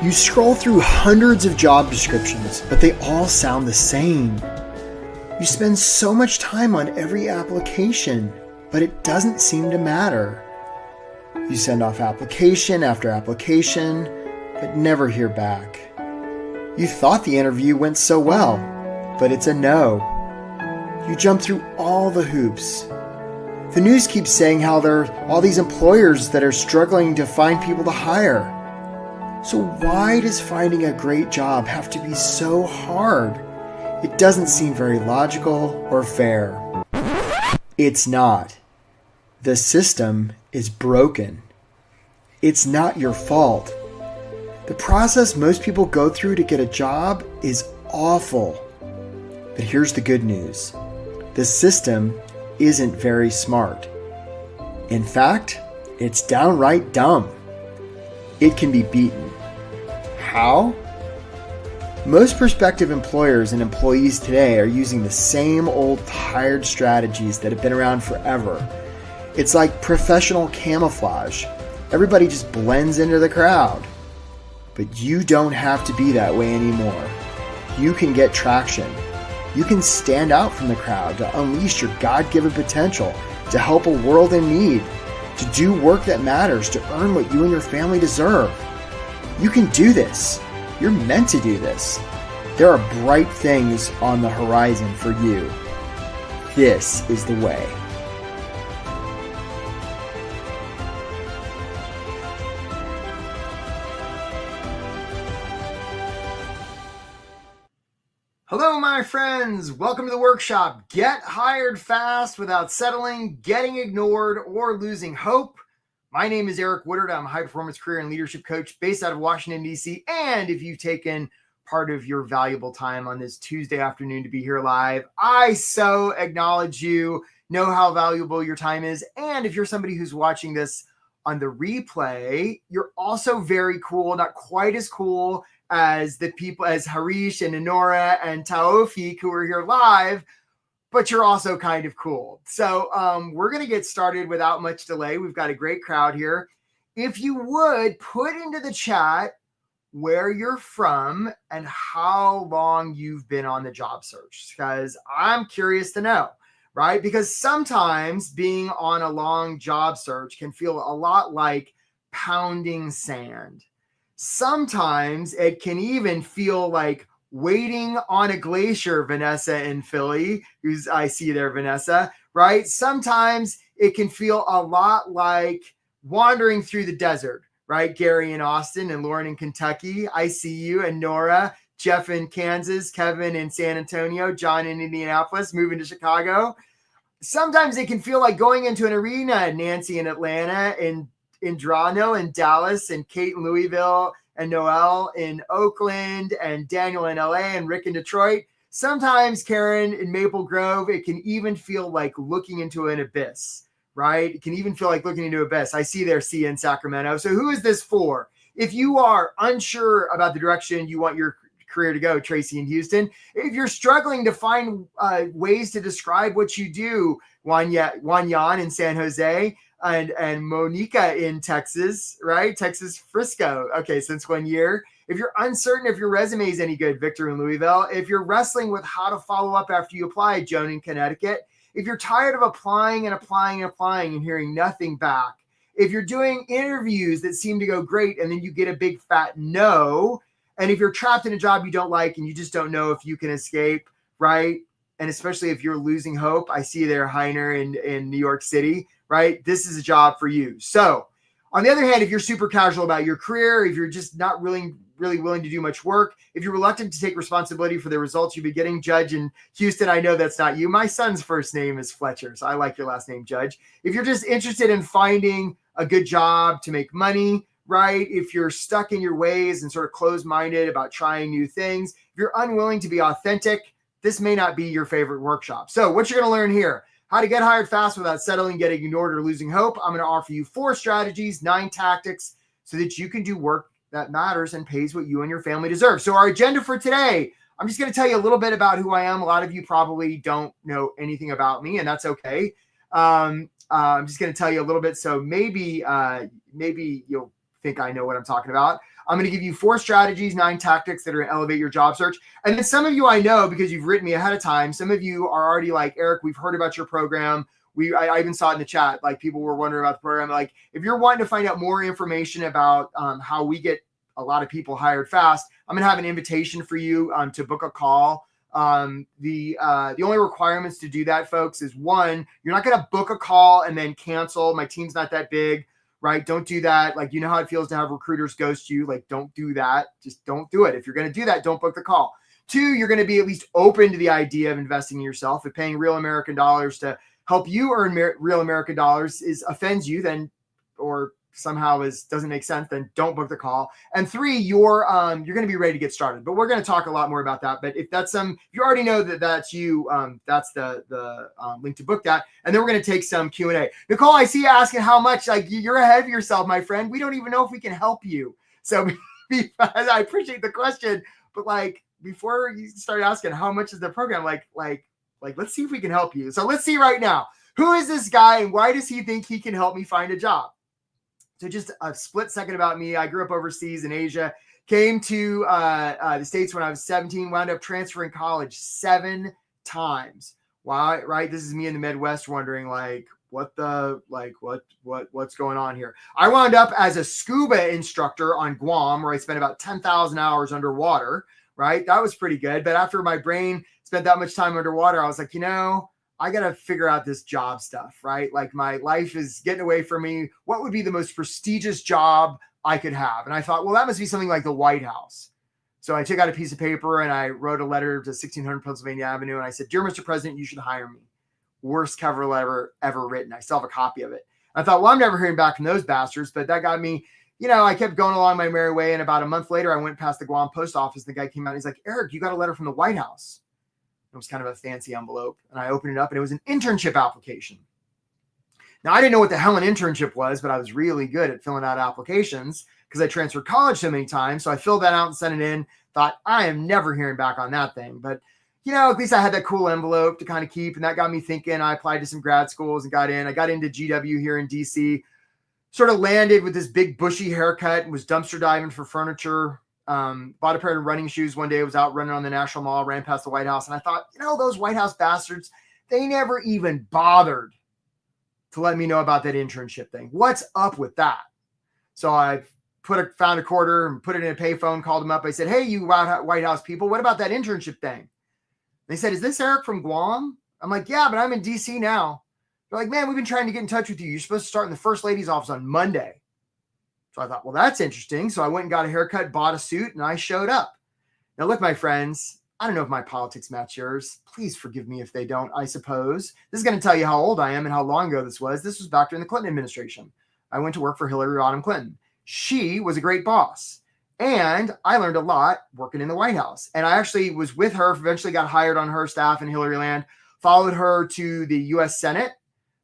You scroll through hundreds of job descriptions, but they all sound the same. You spend so much time on every application, but it doesn't seem to matter. You send off application after application, but never hear back. You thought the interview went so well, but it's a no. You jump through all the hoops. The news keeps saying how there are all these employers that are struggling to find people to hire. So why does finding a great job have to be so hard? It doesn't seem very logical or fair. It's not. The system is broken. It's not your fault. The process most people go through to get a job is awful. But here's the good news. The system isn't very smart. In fact, it's downright dumb. It can be beaten. How? Most prospective employers and employees today are using the same old tired strategies that have been around forever. It's like professional camouflage. Everybody just blends into the crowd. But you don't have to be that way anymore. You can get traction. You can stand out from the crowd to unleash your God-given potential, to help a world in need, to do work that matters, to earn what you and your family deserve. You can do this. You're meant to do this. There are bright things on the horizon for you. This is the way. Hello, my friends. Welcome to the workshop. Get hired fast without settling, getting ignored, or losing hope. My name is Eric Woodard. I'm a high-performance career and leadership coach based out of Washington, D.C. And if you've taken part of your valuable time on this Tuesday afternoon to be here live, I so acknowledge you, know how valuable your time is. And if you're somebody who's watching this on the replay, you're also very cool, not quite as cool as the people, as Harish and Enora and Taofik who are here live, but you're also kind of cool. So we're going to get started without much delay. We've got a great crowd here. If you would put into the chat where you're from and how long you've been on the job search, because I'm curious to know, right? Because sometimes being on a long job search can feel a lot like pounding sand. Sometimes it can even feel like waiting on a glacier, Vanessa in Philly, who's I see there, Vanessa, right? Sometimes it can feel a lot like wandering through the desert, right? Gary in Austin and Lauren in Kentucky. I see you, and Nora, Jeff in Kansas, Kevin in San Antonio, John in Indianapolis, moving to Chicago. Sometimes it can feel like going into an arena, Nancy in Atlanta, in Drano in Dallas, and Kate in Louisville, and Noel in Oakland, and Daniel in LA, and Rick in Detroit. Sometimes, Karen in Maple Grove, it can even feel like looking into an abyss, right? It can even feel like looking into an abyss. I see there C in Sacramento. So who is this for? If you are unsure about the direction you want your career to go, Tracy in Houston. If you're struggling to find ways to describe what you do, Juan Yan in San Jose, and Monica in Texas, right? Texas, Frisco. Okay, since 1 year. If you're uncertain if your resume is any good, Victor in Louisville. If you're wrestling with how to follow up after you apply, Joan in Connecticut. If you're tired of applying and hearing nothing back. If you're doing interviews that seem to go great and then you get a big fat no. And if you're trapped in a job you don't like and you just don't know if you can escape, right? And especially if you're losing hope. I see there Heiner in New York City. Right? This is a job for you. So on the other hand, if you're super casual about your career, if you're just not really willing to do much work, if you're reluctant to take responsibility for the results you've been getting, Judge in Houston, I know that's not you. My son's first name is Fletcher, so I like your last name, Judge. If you're just interested in finding a good job to make money, right? If you're stuck in your ways and sort of closed-minded about trying new things, if you're unwilling to be authentic, this may not be your favorite workshop. So what you're going to learn here: how to get hired fast without settling, getting ignored, or losing hope. I'm going to offer you 4 strategies, 9 tactics, so that you can do work that matters and pays what you and your family deserve. So our agenda for today, I'm just going to tell you a little bit about who I am. A lot of you probably don't know anything about me, and that's okay. I'm just going to tell you a little bit, so maybe you'll think I know what I'm talking about. I'm going to give you 4 strategies, 9 tactics that are going to elevate your job search. And then some of you I know because you've written me ahead of time. Some of you are already like, Eric, we've heard about your program. I even saw it in the chat. Like people were wondering about the program. Like if you're wanting to find out more information about how we get a lot of people hired fast, I'm going to have an invitation for you to book a call. The only requirements to do that, folks, is 1, you're not going to book a call and then cancel. My team's not that big, right? Don't do that. Like, you know how it feels to have recruiters ghost you. Like, don't do that. Just don't do it. If you're going to do that, don't book the call. 2, you're going to be at least open to the idea of investing in yourself. If paying real American dollars to help you earn real American dollars offends you, then, or somehow doesn't make sense, then don't book the call. And 3, you're going to be ready to get started. But we're going to talk a lot more about that. But if that's if you already know that that's you, that's the link to book that. And then we're going to take some Q&A. Nicole, I see you asking how much. Like, you're ahead of yourself, my friend. We don't even know if we can help you. So I appreciate the question, but like before you start asking how much is the program, like let's see if we can help you. So let's see right now. Who is this guy and why does he think he can help me find a job? So just a split second about me. I grew up overseas in Asia, came to the States when I was 17, wound up transferring college 7 times. Why? Right? This is me in the Midwest wondering like, what's going on here? I wound up as a scuba instructor on Guam, where I spent about 10,000 hours underwater, right? That was pretty good. But after my brain spent that much time underwater, I was like, I got to figure out this job stuff, right? Like my life is getting away from me. What would be the most prestigious job I could have? And I thought, well, that must be something like the White House. So I took out a piece of paper and I wrote a letter to 1600 Pennsylvania Avenue. And I said, "Dear Mr. President, you should hire me." Worst cover letter ever written. I still have a copy of it. I thought, well, I'm never hearing back from those bastards, but that got me, I kept going along my merry way. And about a month later, I went past the Guam post office. The guy came out and he's like, "Eric, you got a letter from the White House." It was kind of a fancy envelope. And I opened it up and it was an internship application. Now, I didn't know what the hell an internship was, but I was really good at filling out applications because I transferred college so many times. So I filled that out and sent it in. Thought, I am never hearing back on that thing. But, at least I had that cool envelope to kind of keep. And that got me thinking. I applied to some grad schools and got in. I got into GW here in DC. Sort of landed with this big bushy haircut and was dumpster diving for furniture. Bought a pair of running shoes one day. I was out running on the National Mall, ran past the White House. And I thought, those White House bastards, they never even bothered to let me know about that internship thing. What's up with that? So I found a quarter and put it in a payphone, called them up. I said, "Hey, you White House people, what about that internship thing?" They said, "Is this Eric from Guam?" I'm like, "Yeah, but I'm in DC now." They're like, "Man, we've been trying to get in touch with you. You're supposed to start in the First Lady's office on Monday." So I thought, well, that's interesting. So I went and got a haircut, bought a suit, and I showed up. Now, look, my friends, I don't know if my politics match yours. Please forgive me if they don't, I suppose. This is going to tell you how old I am and how long ago this was. This was back during the Clinton administration. I went to work for Hillary Rodham Clinton. She was a great boss. And I learned a lot working in the White House. And I actually was with her, eventually got hired on her staff in Hillary Land, followed her to the U.S. Senate,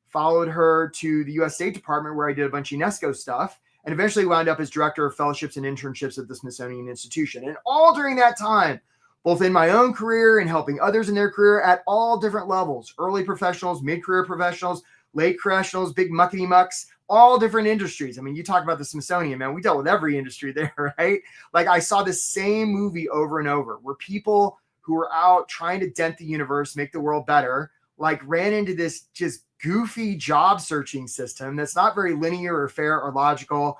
followed her to the U.S. State Department, where I did a bunch of UNESCO stuff, and eventually wound up as director of fellowships and internships at the Smithsonian Institution. And all during that time, both in my own career and helping others in their career at all different levels, early professionals, mid-career professionals, late professionals, big muckety mucks, all different industries. I mean, you talk about the Smithsonian, man, we dealt with every industry there, right? Like I saw the same movie over and over where people who were out trying to dent the universe, make the world better, like ran into this just goofy job searching system that's not very linear or fair or logical.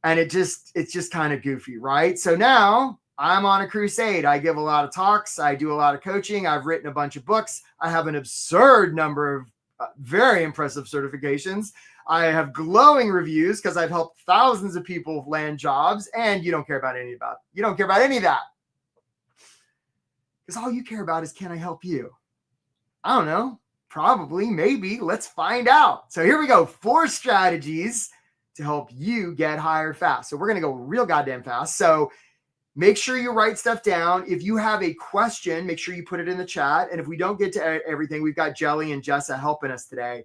And it's just kind of goofy, right? So now I'm on a crusade. I give a lot of talks. I do a lot of coaching. I've written a bunch of books. I have an absurd number of very impressive certifications. I have glowing reviews because I've helped thousands of people land jobs, and you don't care about any of that. Because all you care about is, can I help you? I don't know. Probably, maybe. Let's find out. So here we go. 4 strategies to help you get hired fast. So we're going to go real goddamn fast. So make sure you write stuff down. If you have a question, make sure you put it in the chat. And if we don't get to everything, we've got Jelly and Jessa helping us today.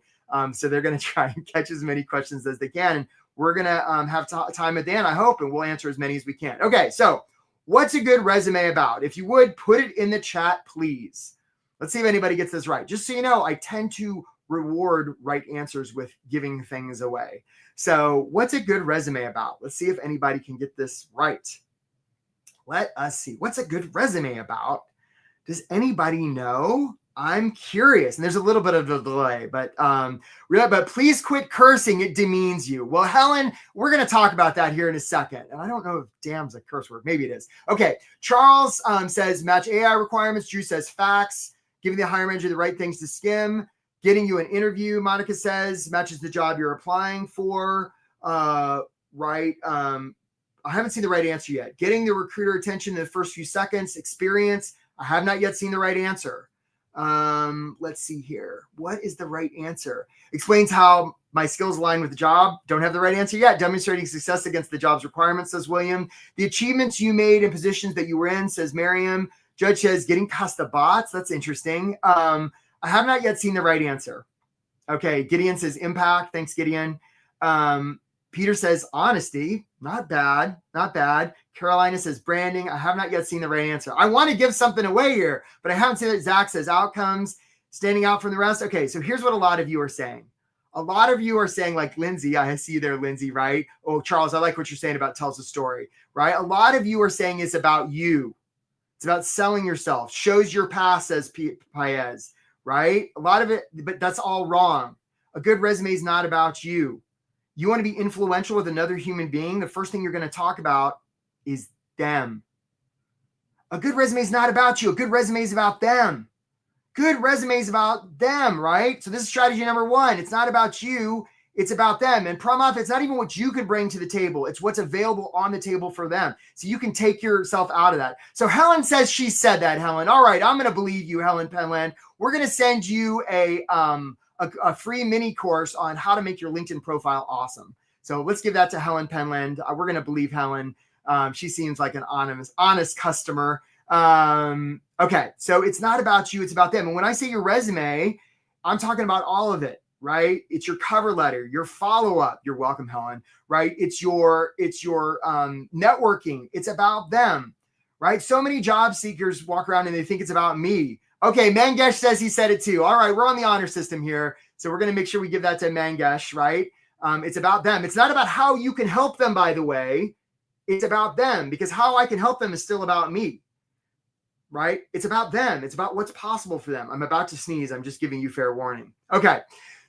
So they're going to try and catch as many questions as they can. And we're going to have time at the end, I hope, and we'll answer as many as we can. Okay, so what's a good resume about? If you would, put it in the chat, please. Let's see if anybody gets this right. Just so you know, I tend to reward right answers with giving things away. So what's a good resume about? Let's see if anybody can get this right. Let us see. What's a good resume about? Does anybody know? I'm curious. And there's a little bit of a delay, but please quit cursing. It demeans you. Well, Helen, we're going to talk about that here in a second. And I don't know if damn's a curse word. Maybe it is. Okay. Charles says match AI requirements. Drew says facts. Giving the hiring manager the right things to skim. Getting you an interview. Monica says matches the job you're applying for. Right. I haven't seen the right answer yet. Getting the recruiter attention in the first few seconds. Experience. I have not yet seen the right answer. Let's see here. What is the right answer? Explains how my skills align with the job. Don't have the right answer yet. Demonstrating success against the job's requirements, says William. The achievements you made in positions that you were in, says Miriam. Judge says getting past the bots. That's interesting. I have not yet seen the right answer. Okay. Gideon says impact. Thanks, Gideon. Peter says honesty. Not bad. Not bad. Carolina says branding. I have not yet seen the right answer. I want to give something away here, but I haven't seen it. Zach says outcomes, standing out from the rest. Okay, so here's what a lot of you are saying. A lot of you are saying, like Lindsay, I see you there, Lindsay, right? Oh, Charles, I like what you're saying about tells a story, right? A lot of you are saying it's about you. It's about selling yourself. Shows your past, says Paez, right? A lot of it, but that's all wrong. A good resume is not about you. You want to be influential with another human being. The first thing you're going to talk about is them. A good resume is not about you. A good resume is about them. Good resume is about them, right? So this is strategy number one. It's not about you. It's about them. And Pramath, it's not even what you can bring to the table. It's what's available on the table for them. So you can take yourself out of that. So Helen says she said that, Helen. All right, I'm going to believe you, Helen Penland. We're going to send you a free mini course on how to make your LinkedIn profile awesome. So let's give that to Helen Penland. We're going to believe Helen. She seems like an honest customer. Okay. So it's not about you. It's about them. And when I say your resume, I'm talking about all of it, right? It's your cover letter, your follow-up. You're welcome, Helen, right? It's your networking. It's about them, right? So many job seekers walk around and they think it's about me. Okay. Mangesh says he said it too. All right. We're on the honor system here. So we're going to make sure we give that to Mangesh, right? It's about them. It's not about how you can help them, by the way. It's about them, because how I can help them is still about me, right? It's about them. It's about what's possible for them. I'm about to sneeze. I'm just giving you fair warning. Okay.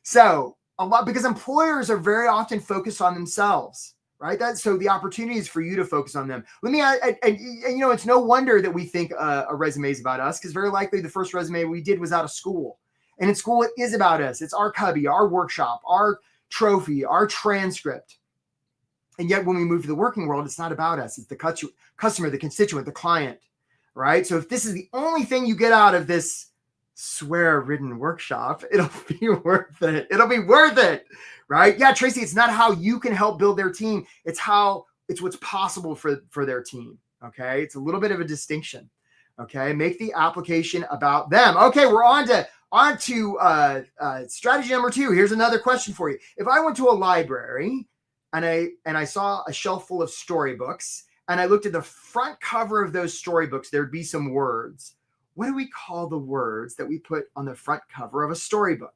So because employers are very often focused on themselves, right? So the opportunity is for you to focus on them. And it's no wonder that we think a resume is about us, because very likely the first resume we did was out of school. And in school, it is about us. It's our cubby, our workshop, our trophy, our transcript. And yet when we move to the working world, it's not about us. It's the customer, the constituent, the client, right? So if this is the only thing you get out of this swear-ridden workshop, it'll be worth it. It'll be worth it, right? Yeah, Tracy, it's not how you can help build their team. It's what's possible for their team, okay? It's a little bit of a distinction, okay? Make the application about them. Okay, we're on to strategy number 2. Here's another question for you. If I went to a library and I saw a shelf full of storybooks, and I looked at the front cover of those storybooks, there'd be some words. What do we call the words that we put on the front cover of a storybook?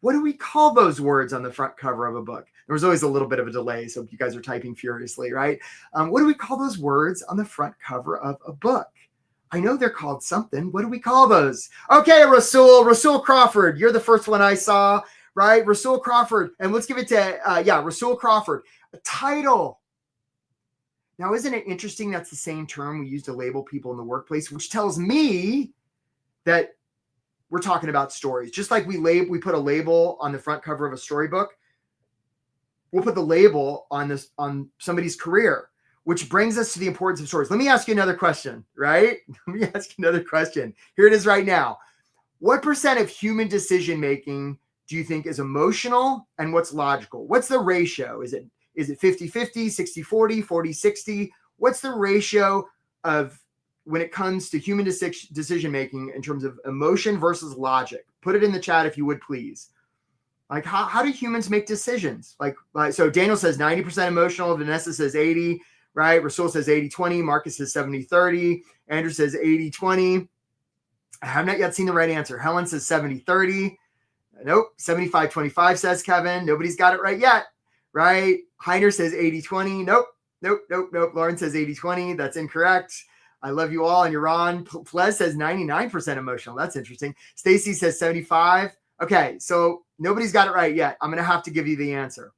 What do we call those words on the front cover of a book? There was always a little bit of a delay, so you guys are typing furiously, right? What do we call those words on the front cover of a book? I know they're called something. What do we call those? Okay, Rasul Crawford. You're the first one I saw, right? Rasul Crawford. And let's give it to, Rasul Crawford. A title. Now, isn't it interesting that's the same term we use to label people in the workplace, which tells me that we're talking about stories. Just like we put a label on the front cover of a storybook, we'll put the label on somebody's career, which brings us to the importance of stories. Let me ask you another question, right? Let me ask you another question. Here it is right now. What % of human decision-making do you think is emotional and what's logical? What's the ratio? Is it 50-50, 60-40, 40-60? What's the ratio of when it comes to human decision-making in terms of emotion versus logic? Put it in the chat if you would, please. Like, how do humans make decisions? Like so Daniel says 90% emotional. Vanessa says 80, right? Rasul says 80-20. Marcus says 70-30. Andrew says 80-20. I have not yet seen the right answer. Helen says 70-30. Nope. 75-25 says Kevin. Nobody's got it right yet, right? Heiner says 80-20. Nope. Lauren says 80-20. That's incorrect. I love you all. And you're on. Plez says 99% emotional. That's interesting. Stacy says 75. Okay, so nobody's got it right yet. I'm going to have to give you the answer.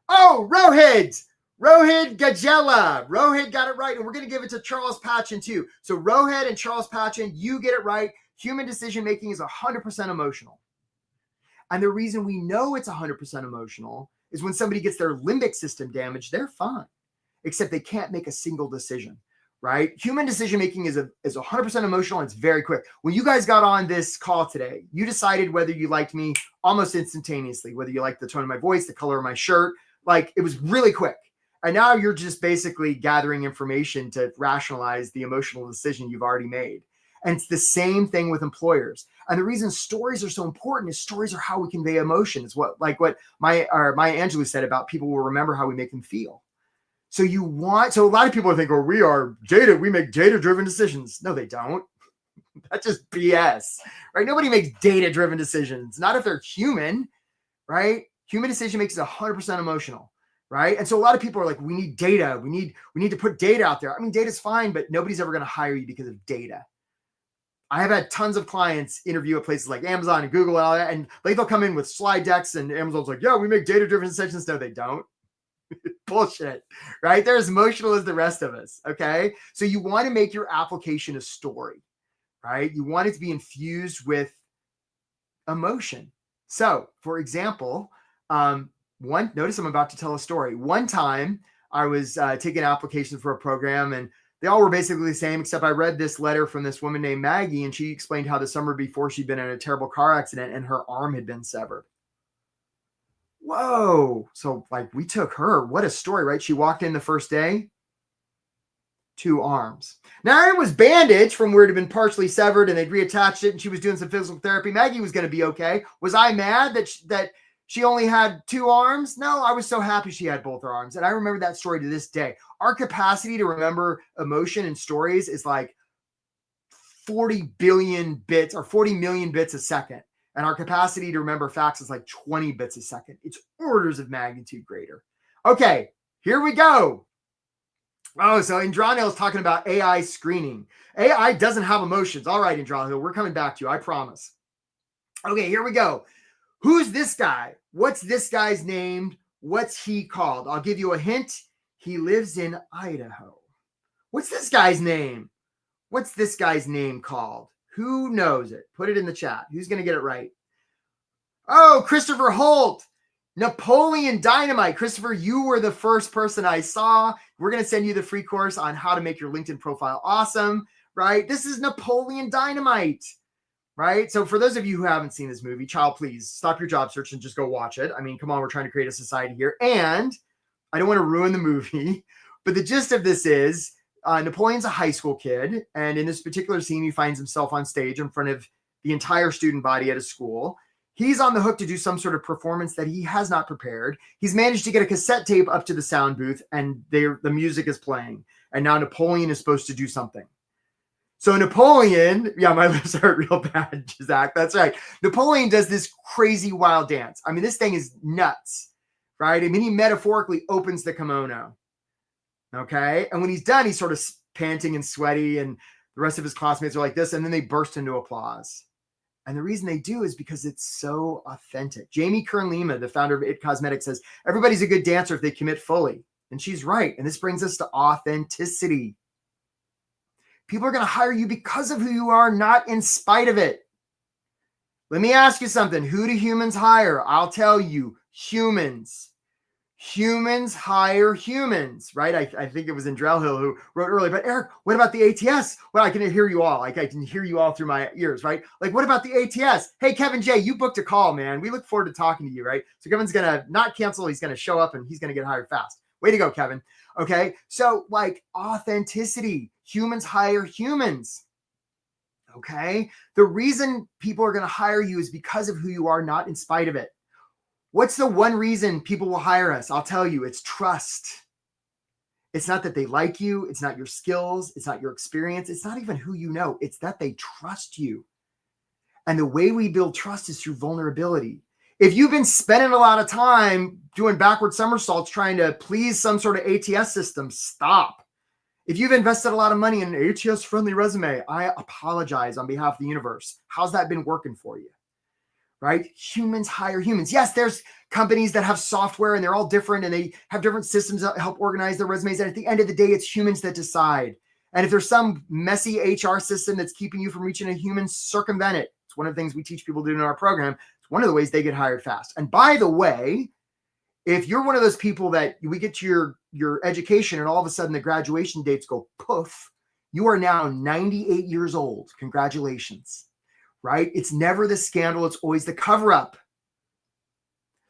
Oh, Rohit Gajela. Rohit got it right. And we're going to give it to Charles Patchen too. So Rohit and Charles Patchen, you get it right. Human decision-making is 100% emotional. And the reason we know it's 100% emotional is when somebody gets their limbic system damaged, they're fine, except they can't make a single decision, right? Human decision-making is 100% emotional, and it's very quick. When you guys got on this call today, you decided whether you liked me almost instantaneously, whether you liked the tone of my voice, the color of my shirt, like it was really quick. And now you're just basically gathering information to rationalize the emotional decision you've already made. And it's the same thing with employers. And the reason stories are so important is stories are how we convey emotion. It's what Maya Angelou said about people will remember how we make them feel. So a lot of people think, oh, we make data-driven decisions. No, they don't. That's just BS, right? Nobody makes data-driven decisions, not if they're human, right? Human decision making is 100% emotional, right? And so a lot of people are like, we need data. We need to put data out there. I mean, data's fine, but nobody's ever going to hire you because of data. I have had tons of clients interview at places like Amazon and Google and all that, and they'll come in with slide decks, and Amazon's like, yeah, we make data-driven decisions. No, they don't. Bullshit, right? They're as emotional as the rest of us, okay? So you want to make your application a story, right? You want it to be infused with emotion. So, for example, notice I'm about to tell a story. One time I was taking an application for a program, and they all were basically the same, except I read this letter from this woman named Maggie, and she explained how the summer before she'd been in a terrible car accident and her arm had been severed. Whoa. So we took her. What a story, right? She walked in the first day, 2 arms. Now it was bandaged from where it had been partially severed, and they'd reattached it, and she was doing some physical therapy. Maggie was going to be okay. Was I mad that she only had 2 arms? No, I was so happy she had both her arms. And I remember that story to this day. Our capacity to remember emotion and stories is like 40 billion bits or 40 million bits a second. And our capacity to remember facts is like 20 bits a second. It's orders of magnitude greater. Okay, here we go. Oh, so Indrano is talking about AI screening. AI doesn't have emotions. All right, Indrano, we're coming back to you. I promise. Okay, here we go. Who's this guy? What's this guy's name? What's he called? I'll give you a hint. He lives in Idaho. What's this guy's name? What's this guy's name called? Who knows it? Put it in the chat. Who's going to get it right? Oh, Christopher Holt. Napoleon Dynamite. Christopher, you were the first person I saw. We're going to send you the free course on how to make your LinkedIn profile awesome, right? This is Napoleon Dynamite. Right? So for those of you who haven't seen this movie, child, please stop your job search and just go watch it. I mean, come on, we're trying to create a society here. And I don't want to ruin the movie, but the gist of this is Napoleon's a high school kid. And in this particular scene, he finds himself on stage in front of the entire student body at his school. He's on the hook to do some sort of performance that he has not prepared. He's managed to get a cassette tape up to the sound booth, and the music is playing. And now Napoleon is supposed to do something. So Napoleon, yeah, my lips hurt real bad, Zach. That's right. Napoleon does this crazy wild dance. I mean, this thing is nuts, right? I mean, he metaphorically opens the kimono, okay? And when he's done, he's sort of panting and sweaty, and the rest of his classmates are like this, and then they burst into applause. And the reason they do is because it's so authentic. Jamie Kern-Lima, the founder of It Cosmetics, says, everybody's a good dancer if they commit fully. And she's right. And this brings us to authenticity. People are going to hire you because of who you are, not in spite of it. Let me ask you something. Who do humans hire? I'll tell you, humans. Humans hire humans, right? I think it was Indrell Hill who wrote earlier, but Eric, what about the ATS? Well, I can hear you all. I can hear you all through my ears, right? What about the ATS? Hey, Kevin J, you booked a call, man. We look forward to talking to you, right? So Kevin's going to not cancel. He's going to show up and he's going to get hired fast. Way to go, Kevin. Okay. So authenticity, humans hire humans. Okay. The reason people are going to hire you is because of who you are, not in spite of it. What's the one reason people will hire us? I'll tell you, it's trust. It's not that they like you. It's not your skills. It's not your experience. It's not even who you know. It's that they trust you. And the way we build trust is through vulnerability. If you've been spending a lot of time doing backward somersaults trying to please some sort of ATS system, stop. If you've invested a lot of money in an ATS-friendly resume, I apologize on behalf of the universe. How's that been working for you? Right? Humans hire humans. Yes, there's companies that have software and they're all different and they have different systems that help organize their resumes. And at the end of the day, it's humans that decide. And if there's some messy HR system that's keeping you from reaching a human, circumvent it. It's one of the things we teach people to do in our program. It's one of the ways they get hired fast. And by the way, if you're one of those people that we get to your education and all of a sudden the graduation dates go poof, you are now 98 years old. Congratulations. Right? It's never the scandal. It's always the cover up.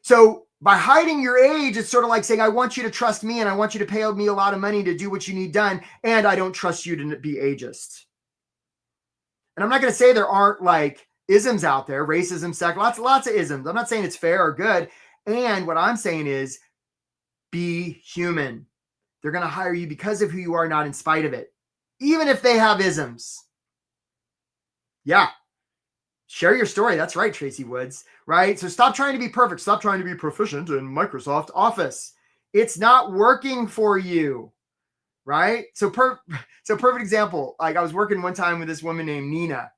So by hiding your age, it's sort of like saying, I want you to trust me and I want you to pay me a lot of money to do what you need done. And I don't trust you to be ageist. And I'm not going to say there aren't like isms out there, racism, sex, lots of isms. I'm not saying it's fair or good. And what I'm saying is be human. They're going to hire you because of who you are, not in spite of it. Even if they have isms. Yeah. Share your story. That's right, Tracy Woods, right? So stop trying to be perfect. Stop trying to be proficient in Microsoft Office. It's not working for you, right? So perfect example. Like I was working one time with this woman named Nina,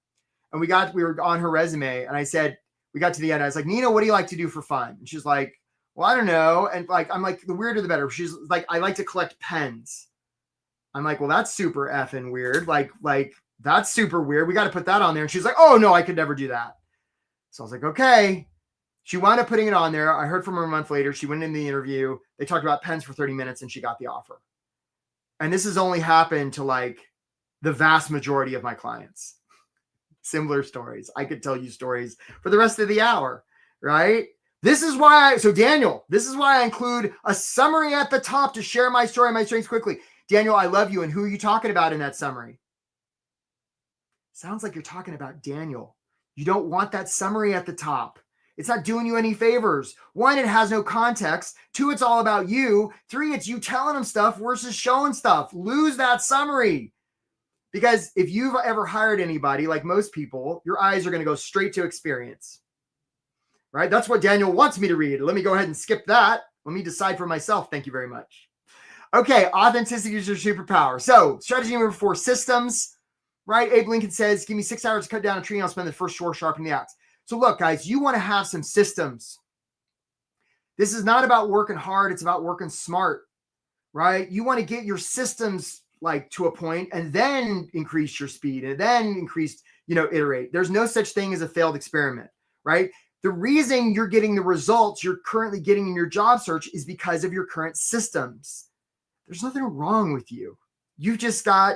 and we were on her resume, and I said, we got to the end. I was like, Nina, what do you like to do for fun? And she's like, well, I don't know. And like, I'm like, the weirder the better. She's like, I like to collect pens. I'm like, well, that's super effing weird. Like, that's super weird. We got to put that on there. And she's like, oh no, I could never do that. So I was like, okay. She wound up putting it on there. I heard from her a month later. She went in the interview. They talked about pens for 30 minutes and she got the offer. And this has only happened to like the vast majority of my clients. Similar stories. I could tell you stories for the rest of the hour, right? This is why Daniel, this is why I include a summary at the top to share my story and my strengths quickly. Daniel, I love you. And who are you talking about in that summary? Sounds like you're talking about Daniel. You don't want that summary at the top. It's not doing you any favors. 1, it has no context. 2, it's all about you. 3, it's you telling them stuff versus showing stuff. Lose that summary. Because if you've ever hired anybody, like most people, your eyes are going to go straight to experience. Right? That's what Daniel wants me to read. Let me go ahead and skip that. Let me decide for myself. Thank you very much. Okay, authenticity is your superpower. So strategy number 4, systems. Right? Abe Lincoln says, give me 6 hours to cut down a tree and I'll spend the first shore sharpening the axe. So look, guys, you want to have some systems. This is not about working hard. It's about working smart, right? You want to get your systems like to a point and then increase your speed and then increase, iterate. There's no such thing as a failed experiment, right? The reason you're getting the results you're currently getting in your job search is because of your current systems. There's nothing wrong with you. You've just got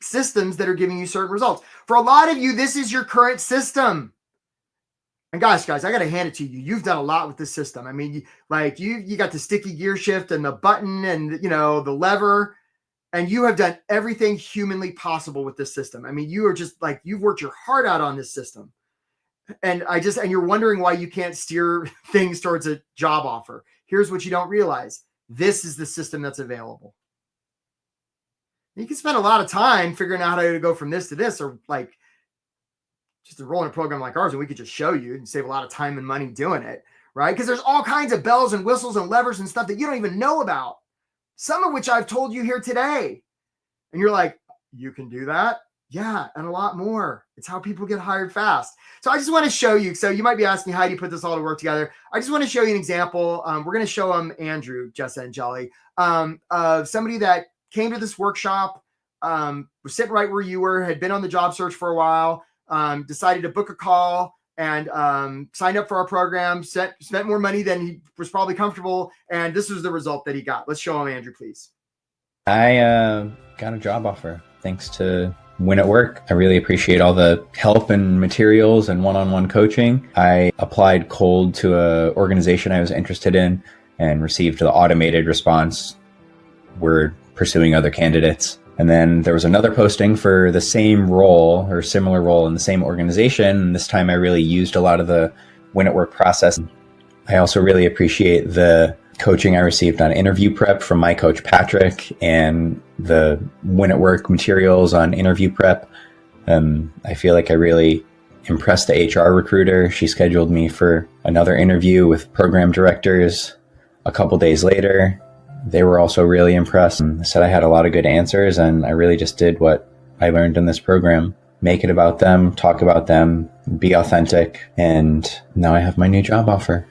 systems that are giving you certain results. For a lot of you, this is your current system. And guys, I got to hand it to you. You've done a lot with this system. I mean, you got the sticky gear shift and the button and, the lever, and you have done everything humanly possible with this system. I mean, you are just like, you've worked your heart out on this system. And you're wondering why you can't steer things towards a job offer. Here's what you don't realize. This is the system that's available. You can spend a lot of time figuring out how to go from this to this, or like just enroll in a program like ours and we could just show you and save a lot of time and money doing it, right? Because there's all kinds of bells and whistles and levers and stuff that you don't even know about, some of which I've told you here today. And you're like, you can do that? Yeah, and a lot more. It's how people get hired fast. So I just want to show you. So you might be asking, how do you put this all to work together? I just want to show you an example. We're going to show Andrew, Jessa, and Jelly, of somebody that came to this workshop, was sitting right where you were, had been on the job search for a while, decided to book a call and signed up for our program, spent more money than he was probably comfortable. And this was the result that he got. Let's show him, Andrew, please. I got a job offer thanks to Win at Work. I really appreciate all the help and materials and one-on-one coaching. I applied cold to an organization I was interested in and received the automated response, "We're pursuing other candidates." And then there was another posting for the same role or similar role in the same organization. And this time I really used a lot of the Win at Work process. I also really appreciate the coaching I received on interview prep from my coach, Patrick, and the Win at Work materials on interview prep. I feel like I really impressed the HR recruiter. She scheduled me for another interview with program directors a couple days later. They were also really impressed and said I had a lot of good answers, and I really just did what I learned in this program. Make it about them, talk about them, be authentic, and now I have my new job offer.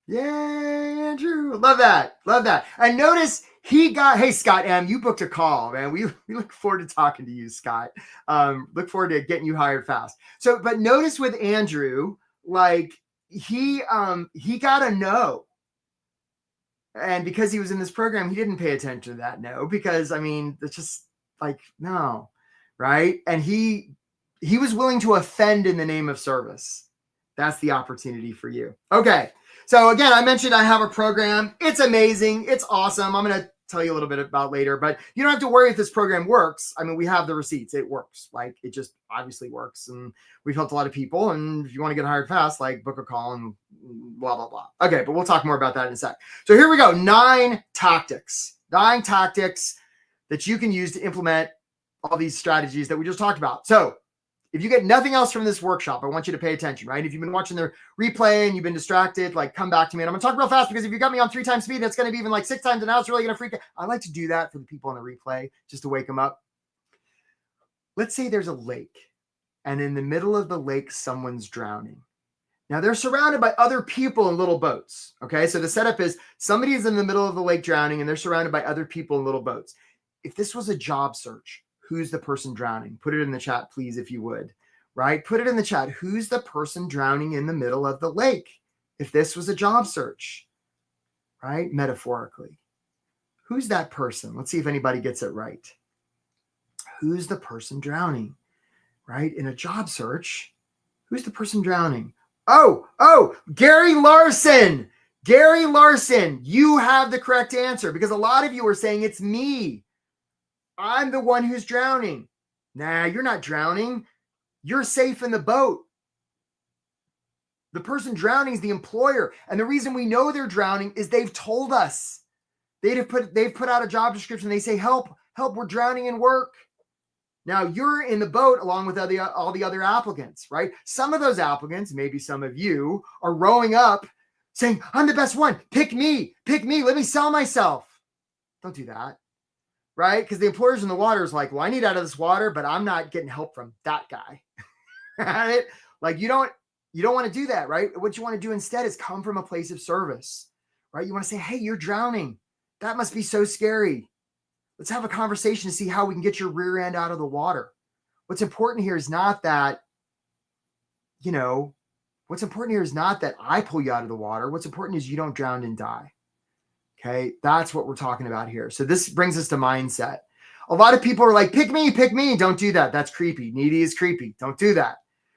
Yay, Andrew. Love that. Love that. And notice hey, Scott M., you booked a call, man. We look forward to talking to you, Scott. Look forward to getting you hired fast. So, but notice with Andrew, like he got a no. And because he was in this program, he didn't pay attention to that no, because I mean, it's just like, no, right? And he was willing to offend in the name of service. That's the opportunity for you. Okay. So again, I mentioned I have a program. It's amazing. It's awesome. I'm going to tell you a little bit about later, but you don't have to worry if this program works. I mean, we have the receipts. It works. Like, it just obviously works. And we've helped a lot of people. And if you want to get hired fast, like, book a call and blah, blah, blah. Okay. But we'll talk more about that in a sec. So here we go. 9 tactics that you can use to implement all these strategies that we just talked about. So if you get nothing else from this workshop, I want you to pay attention, right? If you've been watching the replay and you've been distracted, like, come back to me. And I'm going to talk real fast, because if you got me on 3 times speed, that's going to be even like 6 times, and now it's really going to freak out. I like to do that for the people on the replay, just to wake them up. Let's say there's a lake, and in the middle of the lake, someone's drowning. Now, they're surrounded by other people in little boats, okay? So the setup is somebody is in the middle of the lake drowning, and they're surrounded by other people in little boats. If this was a job search, who's the person drowning? Put it in the chat, please, if you would, right? Put it in the chat. Who's the person drowning in the middle of the lake? If this was a job search, right? Metaphorically, who's that person? Let's see if anybody gets it right. Who's the person drowning, right? In a job search, who's the person drowning? Oh, Gary Larson. Gary Larson, you have the correct answer, because a lot of you are saying it's me. I'm the one who's drowning. Nah, you're not drowning. You're safe in the boat. The person drowning is the employer. And the reason we know they're drowning is they've told us. They've put out a job description. They say, help, we're drowning in work. Now you're in the boat along with all the other applicants, right? Some of those applicants, maybe some of you, are rowing up saying, I'm the best one. Pick me. Let me sell myself. Don't do that. Right? Because the employer's in the water is like, well, I need out of this water, but I'm not getting help from that guy. Right? Like, you don't want to do that, right? What you want to do instead is come from a place of service, right? You want to say, hey, you're drowning. That must be so scary. Let's have a conversation to see how we can get your rear end out of the water. What's important here is not that, what's important here is not that I pull you out of the water. What's important is you don't drown and die. Okay, that's what we're talking about here. So this brings us to mindset. A lot of people are like, pick me. Don't do that. That's creepy. Needy is creepy. Don't do that,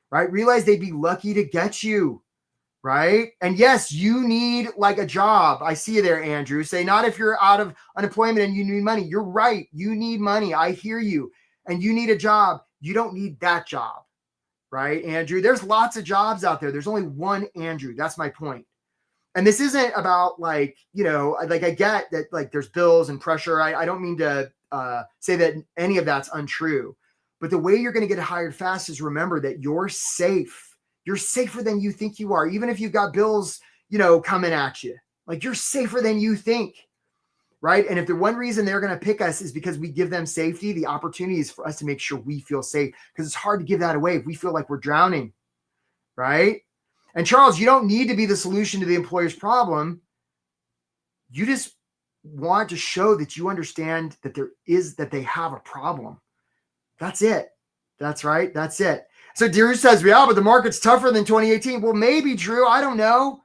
right? Realize they'd be lucky to get you, right? And yes, you need like a job. I see you there, Andrew. Say, not if you're out of unemployment and you need money. You're right. You need money. I hear you. And you need a job. You don't need that job, right, Andrew? There's lots of jobs out there. There's only one Andrew. That's my point. And this isn't about like I get that, like, there's bills and pressure. I don't mean to say that any of that's untrue, but the way you're going to get hired fast is remember that you're safe. You're safer than you think you are. Even if you've got bills, coming at you, like, you're safer than you think. Right. And if the one reason they're going to pick us is because we give them safety, the opportunity is for us to make sure we feel safe, because it's hard to give that away if we feel like we're drowning. Right. And Charles, you don't need to be the solution to the employer's problem. You just want to show that you understand that they have a problem. That's it. That's right. That's it. So Drew says, yeah, but the market's tougher than 2018. Well, maybe, Drew. I don't know.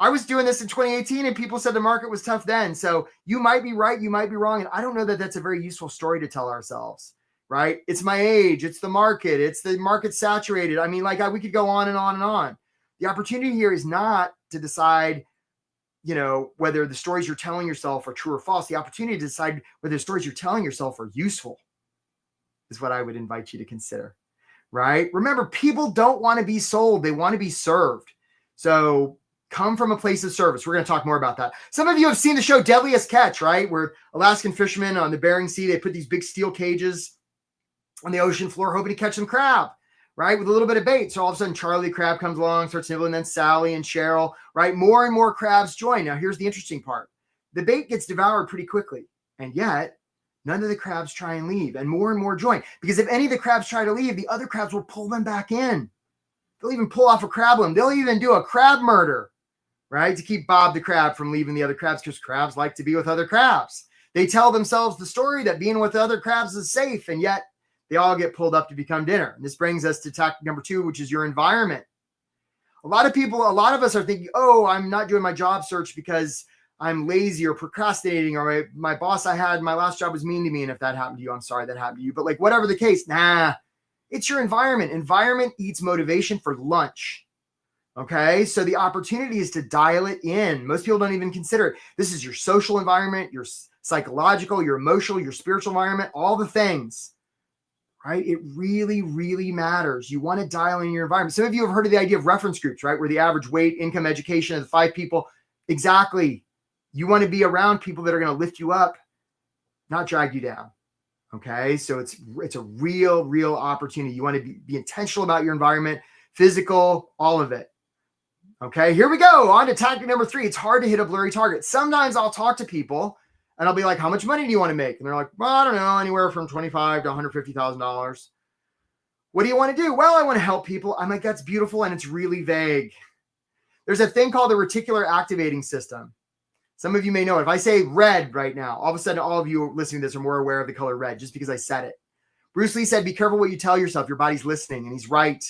I was doing this in 2018 and people said the market was tough then. So you might be right. You might be wrong. And I don't know that that's a very useful story to tell ourselves, right? It's my age. It's the market. It's the market saturated. I mean, we could go on and on and on. The opportunity here is not to decide, whether the stories you're telling yourself are true or false. The opportunity to decide whether the stories you're telling yourself are useful is what I would invite you to consider, right? Remember, people don't want to be sold. They want to be served. So come from a place of service. We're going to talk more about that. Some of you have seen the show Deadliest Catch, right? Where Alaskan fishermen on the Bering Sea, they put these big steel cages on the ocean floor hoping to catch some crab, right? With a little bit of bait. So all of a sudden, Charlie crab comes along, starts nibbling, then Sally and Cheryl, right? More and more crabs join. Now, here's the interesting part. The bait gets devoured pretty quickly. And yet, none of the crabs try and leave, and more join. Because if any of the crabs try to leave, the other crabs will pull them back in. They'll even pull off a crab limb. They'll even do a crab murder, right? To keep Bob the crab from leaving the other crabs, because crabs like to be with other crabs. They tell themselves the story that being with the other crabs is safe, and yet they all get pulled up to become dinner. And this brings us to tactic number 2, which is your environment. A lot of us are thinking, oh, I'm not doing my job search because I'm lazy or procrastinating, or my boss I had, my last job was mean to me. And if that happened to you, I'm sorry that happened to you. But like, whatever the case, it's your environment. Environment eats motivation for lunch. Okay. So the opportunity is to dial it in. Most people don't even consider it. This is your social environment, your psychological, your emotional, your spiritual environment, all the things, right? It really, really matters. You want to dial in your environment. Some of you have heard of the idea of reference groups, right? Where the average weight, income, education of the 5 people. Exactly. You want to be around people that are going to lift you up, not drag you down. Okay. So it's a real opportunity. You want to be intentional about your environment, physical, all of it. Okay. Here we go. On to tactic number 3. It's hard to hit a blurry target. Sometimes I'll talk to people and I'll be like, how much money do you want to make? And they're like, well, I don't know, anywhere from $25,000 to $150,000. What do you want to do? Well, I want to help people. I'm like, that's beautiful. And it's really vague. There's a thing called the reticular activating system. Some of you may know it. If I say red right now, all of a sudden, all of you listening to this are more aware of the color red just because I said it. Bruce Lee said, be careful what you tell yourself. Your body's listening. And he's right.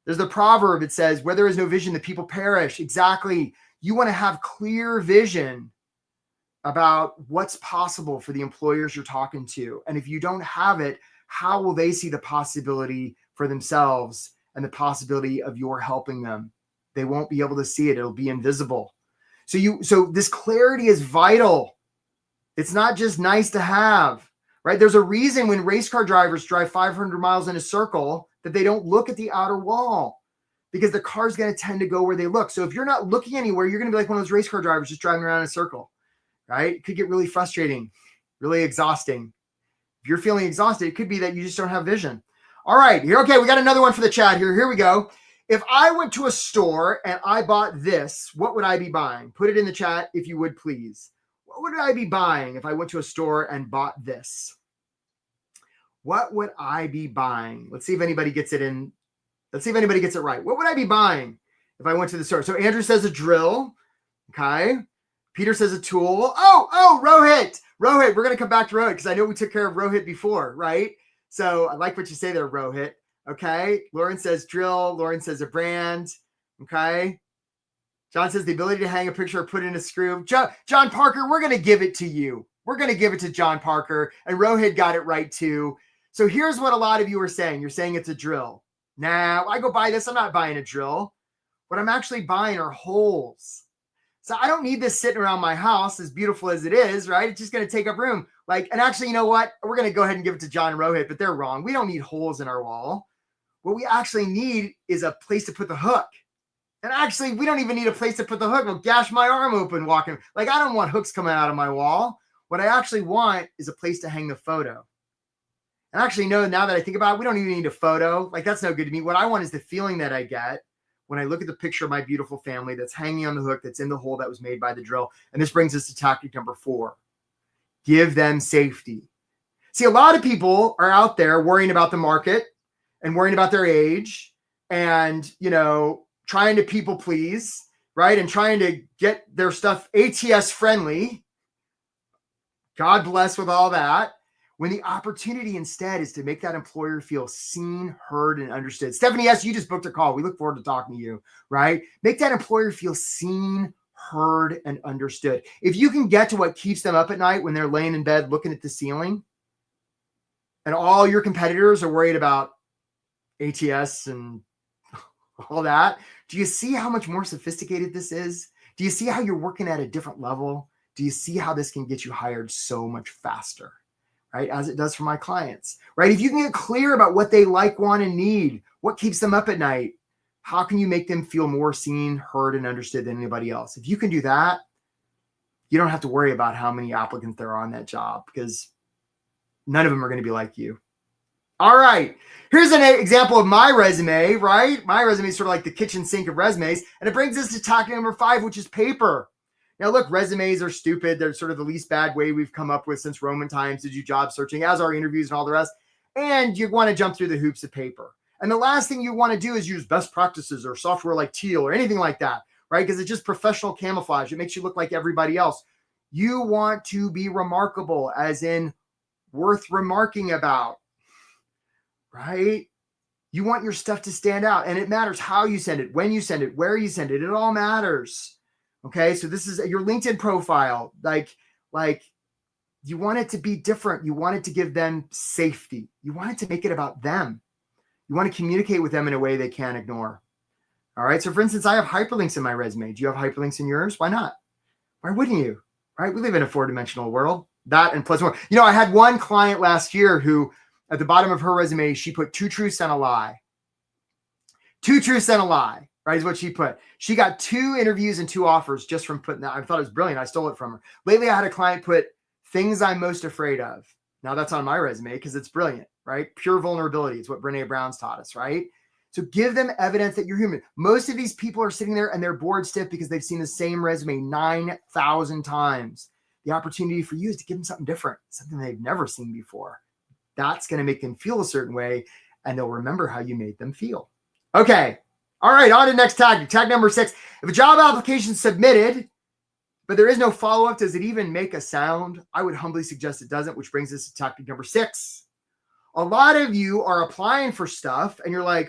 There's the proverb. It says, where there is no vision, the people perish. Exactly. You want to have clear vision about what's possible for the employers you're talking to. And if you don't have it, how will they see the possibility for themselves and the possibility of your helping them? They won't be able to see it. It'll be invisible. So this clarity is vital. It's not just nice to have, right? There's a reason when race car drivers drive 500 miles in a circle that they don't look at the outer wall, because the car's going to tend to go where they look. So if you're not looking anywhere, you're going to be like one of those race car drivers just driving around in a circle, right? It could get really frustrating, really exhausting. If you're feeling exhausted, it could be that you just don't have vision. All right, here. Okay, we got another one for the chat here. Here we go. If I went to a store and I bought this, what would I be buying? Put it in the chat if you would, please. What would I be buying if I went to a store and bought this? What would I be buying? Let's see if anybody gets it in. Let's see if anybody gets it right. What would I be buying if I went to the store? So Andrew says a drill. Okay. Peter says a tool. Oh, Rohit. Rohit, we're going to come back to Rohit because I know we took care of Rohit before, right? So I like what you say there, Rohit. Okay. Lauren says drill. Lauren says a brand. Okay. John says the ability to hang a picture or put in a screw. John Parker, we're going to give it to you. We're going to give it to John Parker. And Rohit got it right too. So here's what a lot of you are saying. You're saying it's a drill. Now I go buy this. I'm not buying a drill. What I'm actually buying are holes. So I don't need this sitting around my house, as beautiful as it is, right? It's just going to take up room. And actually, you know what? We're going to go ahead and give it to John and Rohit, but they're wrong. We don't need holes in our wall. What we actually need is a place to put the hook. And actually, we don't even need a place to put the hook. It'll gash my arm open walking. I don't want hooks coming out of my wall. What I actually want is a place to hang the photo. And actually, no, now that I think about it, we don't even need a photo. That's no good to me. What I want is the feeling that I get when I look at the picture of my beautiful family that's hanging on the hook, that's in the hole that was made by the drill. And this brings us to tactic number 4. Give them safety. See, a lot of people are out there worrying about the market and worrying about their age and, trying to people please, right? And trying to get their stuff ATS friendly. God bless with all that. When the opportunity instead is to make that employer feel seen, heard, and understood. Stephanie, yes, you just booked a call. We look forward to talking to you, right? Make that employer feel seen, heard, and understood. If you can get to what keeps them up at night when they're laying in bed looking at the ceiling, and all your competitors are worried about ATS and all that, do you see how much more sophisticated this is? Do you see how you're working at a different level? Do you see how this can get you hired so much faster? Right? As it does for my clients, right? If you can get clear about what they like, want, and need, what keeps them up at night, how can you make them feel more seen, heard, and understood than anybody else? If you can do that, you don't have to worry about how many applicants there are on that job because none of them are going to be like you. All right. Here's an example of my resume, right? My resume is sort of like the kitchen sink of resumes. And it brings us to tactic number 5, which is paper. Now, look, resumes are stupid. They're sort of the least bad way we've come up with since Roman times to do job searching, as are interviews and all the rest. And you want to jump through the hoops of paper. And the last thing you want to do is use best practices or software like Teal or anything like that, right? Because it's just professional camouflage. It makes you look like everybody else. You want to be remarkable, as in worth remarking about, right? You want your stuff to stand out, and it matters how you send it, when you send it, where you send it. It all matters. Okay, so this is your LinkedIn profile. Like you want it to be different. You want it to give them safety. You want it to make it about them. You want to communicate with them in a way they can't ignore. All right, so for instance, I have hyperlinks in my resume. Do you have hyperlinks in yours? Why not? Why wouldn't you? Right? We live in a 4-dimensional world. That and plus more. You know, I had one client last year who, at the bottom of her resume, she put 2 truths and a lie. 2 truths and a lie, right, is what she put. She got 2 interviews and 2 offers just from putting that. I thought it was brilliant. I stole it from her. Lately, I had a client put things I'm most afraid of. Now that's on my resume because it's brilliant, right? Pure vulnerability. It's what Brene Brown's taught us, right? So give them evidence that you're human. Most of these people are sitting there and they're bored stiff because they've seen the same resume 9,000 times. The opportunity for you is to give them something different, something they've never seen before. That's going to make them feel a certain way, and they'll remember how you made them feel. Okay. All right. On to the next tactic. Tactic number 6. If a job application is submitted, but there is no follow-up, does it even make a sound? I would humbly suggest it doesn't, which brings us to tactic number 6. A lot of you are applying for stuff and you're like,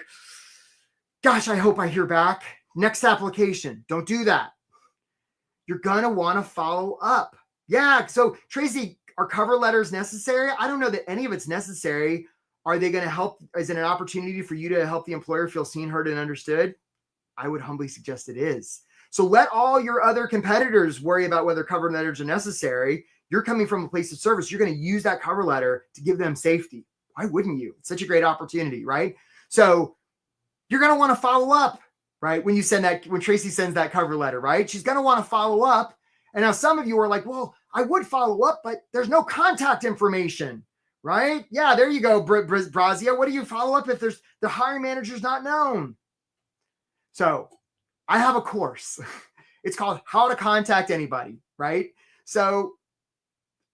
gosh, I hope I hear back. Next application. Don't do that. You're going to want to follow up. Yeah. So Tracy, are cover letters necessary? I don't know that any of it's necessary. Are they going to help? Is it an opportunity for you to help the employer feel seen, heard, and understood? I would humbly suggest it is. So let all your other competitors worry about whether cover letters are necessary. You're coming from a place of service. You're going to use that cover letter to give them safety. Why wouldn't you? It's such a great opportunity, right? So you're going to want to follow up, right? When you send that, when Tracy sends that cover letter, right? She's going to want to follow up. And now some of you are like, well, I would follow up, but there's no contact information, right? Yeah, there you go, Brazia. What do you follow up if there's the hiring manager's not known? So I have a course. It's called How to Contact Anybody, right? So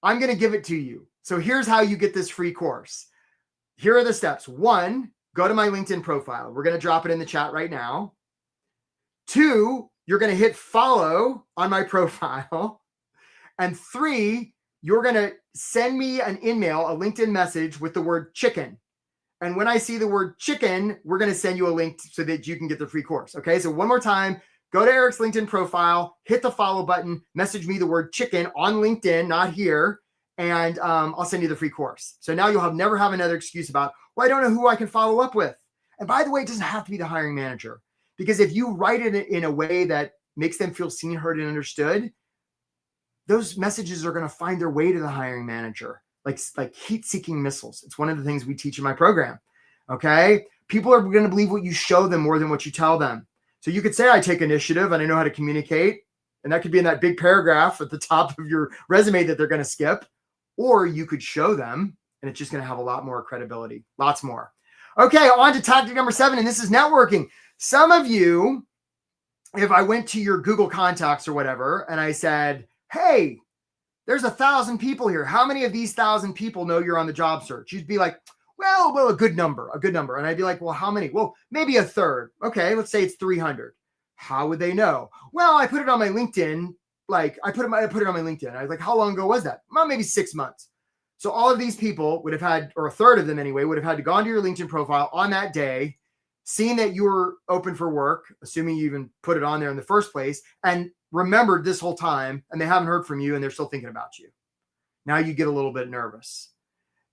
I'm going to give it to you. So here's how you get this free course. Here are the steps. 1, go to my LinkedIn profile. We're going to drop it in the chat right now. 2, you're going to hit follow on my profile. And 3, you're going to send me an email, a LinkedIn message with the word chicken. And when I see the word chicken, we're going to send you a link so that you can get the free course. Okay. So one more time, go to Eric's LinkedIn profile, hit the follow button, message me the word chicken on LinkedIn, not here. And I'll send you the free course. So now you'll never have another excuse about, well, I don't know who I can follow up with. And by the way, it doesn't have to be the hiring manager, because if you write it in a way that makes them feel seen, heard, and understood, those messages are going to find their way to the hiring manager, like heat-seeking missiles. It's one of the things we teach in my program. Okay. People are going to believe what you show them more than what you tell them. So you could say, I take initiative and I know how to communicate. And that could be in that big paragraph at the top of your resume that they're going to skip. Or you could show them and it's just going to have a lot more credibility, lots more. Okay, on to tactic number 7, and this is networking. Some of you, if I went to your Google contacts or whatever, and I said, hey, there's 1,000 people here. How many of these 1,000 people know you're on the job search? You'd be like, well, a good number. And I'd be like, well, how many? Well, maybe a third. Okay, let's say it's 300. How would they know? Well, I put it on my LinkedIn. I put it on my LinkedIn. I was like, how long ago was that? Well, maybe 6 months. So all of these people would have had, or a third of them anyway, would have had to go onto your LinkedIn profile on that day, seen that you were open for work, assuming you even put it on there in the first place, and remembered this whole time, and they haven't heard from you and they're still thinking about you. Now you get a little bit nervous.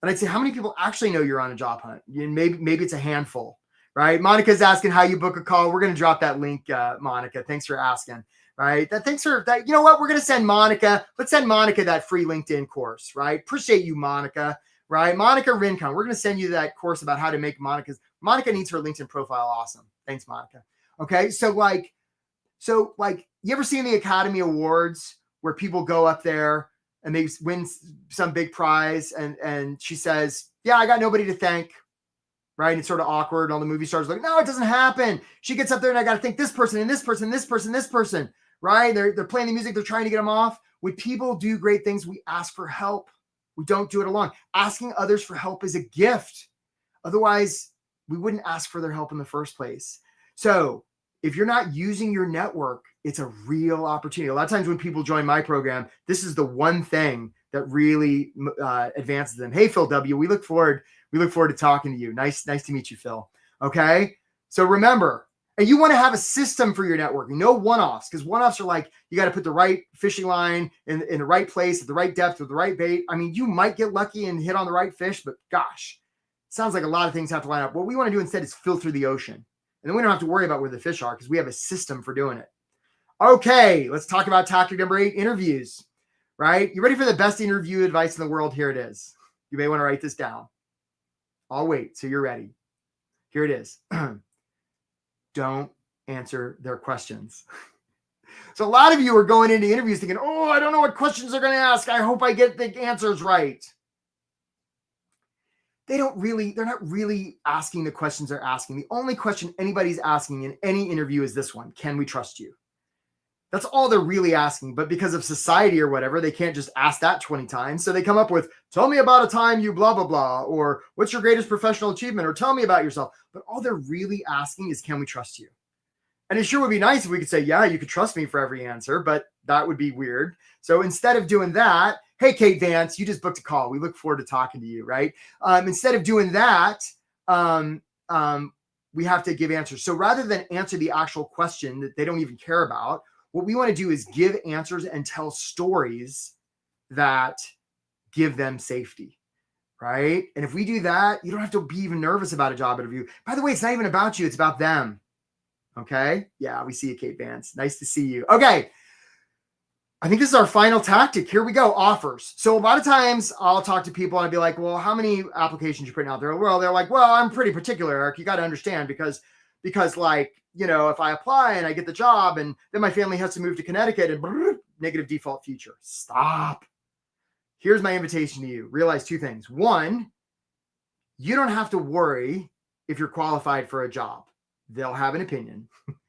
And I'd say, how many people actually know you're on a job hunt? Maybe it's a handful, right? Monica's asking how you book a call. We're going to drop that link, Monica. Thanks for asking. Right. Thanks for that. You know what? We're going to send Monica. Let's send Monica that free LinkedIn course. Right. Appreciate you, Monica. Right. Monica Rincon. We're going to send you that course about how to make Monica needs her LinkedIn profile awesome. Thanks, Monica. Okay. So you ever seen the Academy Awards where people go up there and they win some big prize and she says, yeah, I got nobody to thank. right? And it's sort of awkward. And all the movie stars are like, no, it doesn't happen. She gets up there and I got to think this person and this person, this person, this person, right? They're playing the music. They're trying to get them off. When people do great things, we ask for help. We don't do it alone. Asking others for help is a gift. Otherwise, we wouldn't ask for their help in the first place. So if you're not using your network, it's a real opportunity. A lot of times when people join my program, this is the one thing that really advances them. Hey, Phil W., we look forward to talking to you. Nice to meet you, Phil. Okay. So remember, and you want to have a system for your networking, no one-offs, because one-offs are like, you got to put the right fishing line in the right place at the right depth with the right bait. I mean, you might get lucky and hit on the right fish, but gosh, it sounds like a lot of things have to line up. What we want to do instead is filter the ocean. And then we don't have to worry about where the fish are because we have a system for doing it. Okay, let's talk about tactic number 8, interviews, right? You ready for the best interview advice in the world? Here it is. You may want to write this down. I'll wait so you're ready. Here it is. Don't answer their questions. So a lot of you are going into interviews thinking, oh, I don't know what questions they're going to ask. I hope I get the answers right. They're not really asking the questions they're asking. The only question anybody's asking in any interview is this one: can we trust you? That's all they're really asking. But because of society or whatever, they can't just ask that 20 times. So they come up with, tell me about a time you blah, blah, blah, or what's your greatest professional achievement, or tell me about yourself. But all they're really asking is, can we trust you? And it sure would be nice if we could say, yeah, you could trust me for every answer, but that would be weird. So instead of doing that, hey, Kate Vance, you just booked a call. We look forward to talking to you, right? Instead of doing that, we have to give answers. So rather than answer the actual question that they don't even care about, what we want to do is give answers and tell stories that give them safety, right? And if we do that, you don't have to be even nervous about a job interview. By the way, it's not even about you. It's about them. Okay. Yeah, we see you, Kate Vance. Nice to see you. Okay. I think this is our final tactic. Here we go. Offers. So a lot of times I'll talk to people and I'll be like, well, how many applications you putting out there? Well, they're like, well, I'm pretty particular, Eric. You got to understand because like, you know, if I apply and I get the job and then my family has to move to Connecticut and negative default future. Stop. Here's my invitation to you. Realize 2 things. 1, you don't have to worry if you're qualified for a job. They'll have an opinion.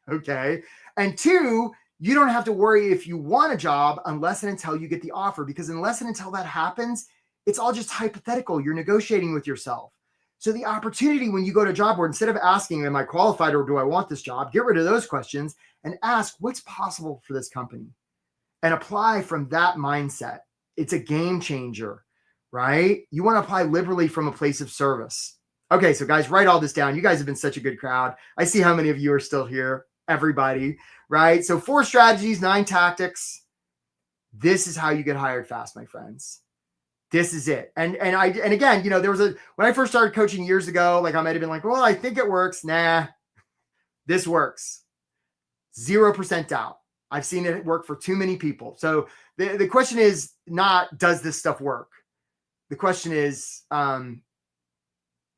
Okay. And 2, you don't have to worry if you want a job unless and until you get the offer, because unless and until that happens, it's all just hypothetical. You're negotiating with yourself. So the opportunity when you go to a job board, instead of asking, am I qualified or do I want this job? Get rid of those questions and ask, what's possible for this company? And apply from that mindset. It's a game changer, right? You want to apply liberally from a place of service. Okay, so guys, write all this down. You guys have been such a good crowd. I see how many of you are still here. Everybody, right? So 4 strategies, 9 tactics. This is how you get hired fast, my friends. This is it. And again, you know, when I first started coaching years ago, like I might have been like, well, I think it works. Nah, this works. 0% doubt. I've seen it work for too many people. So the question is not, does this stuff work? The question is,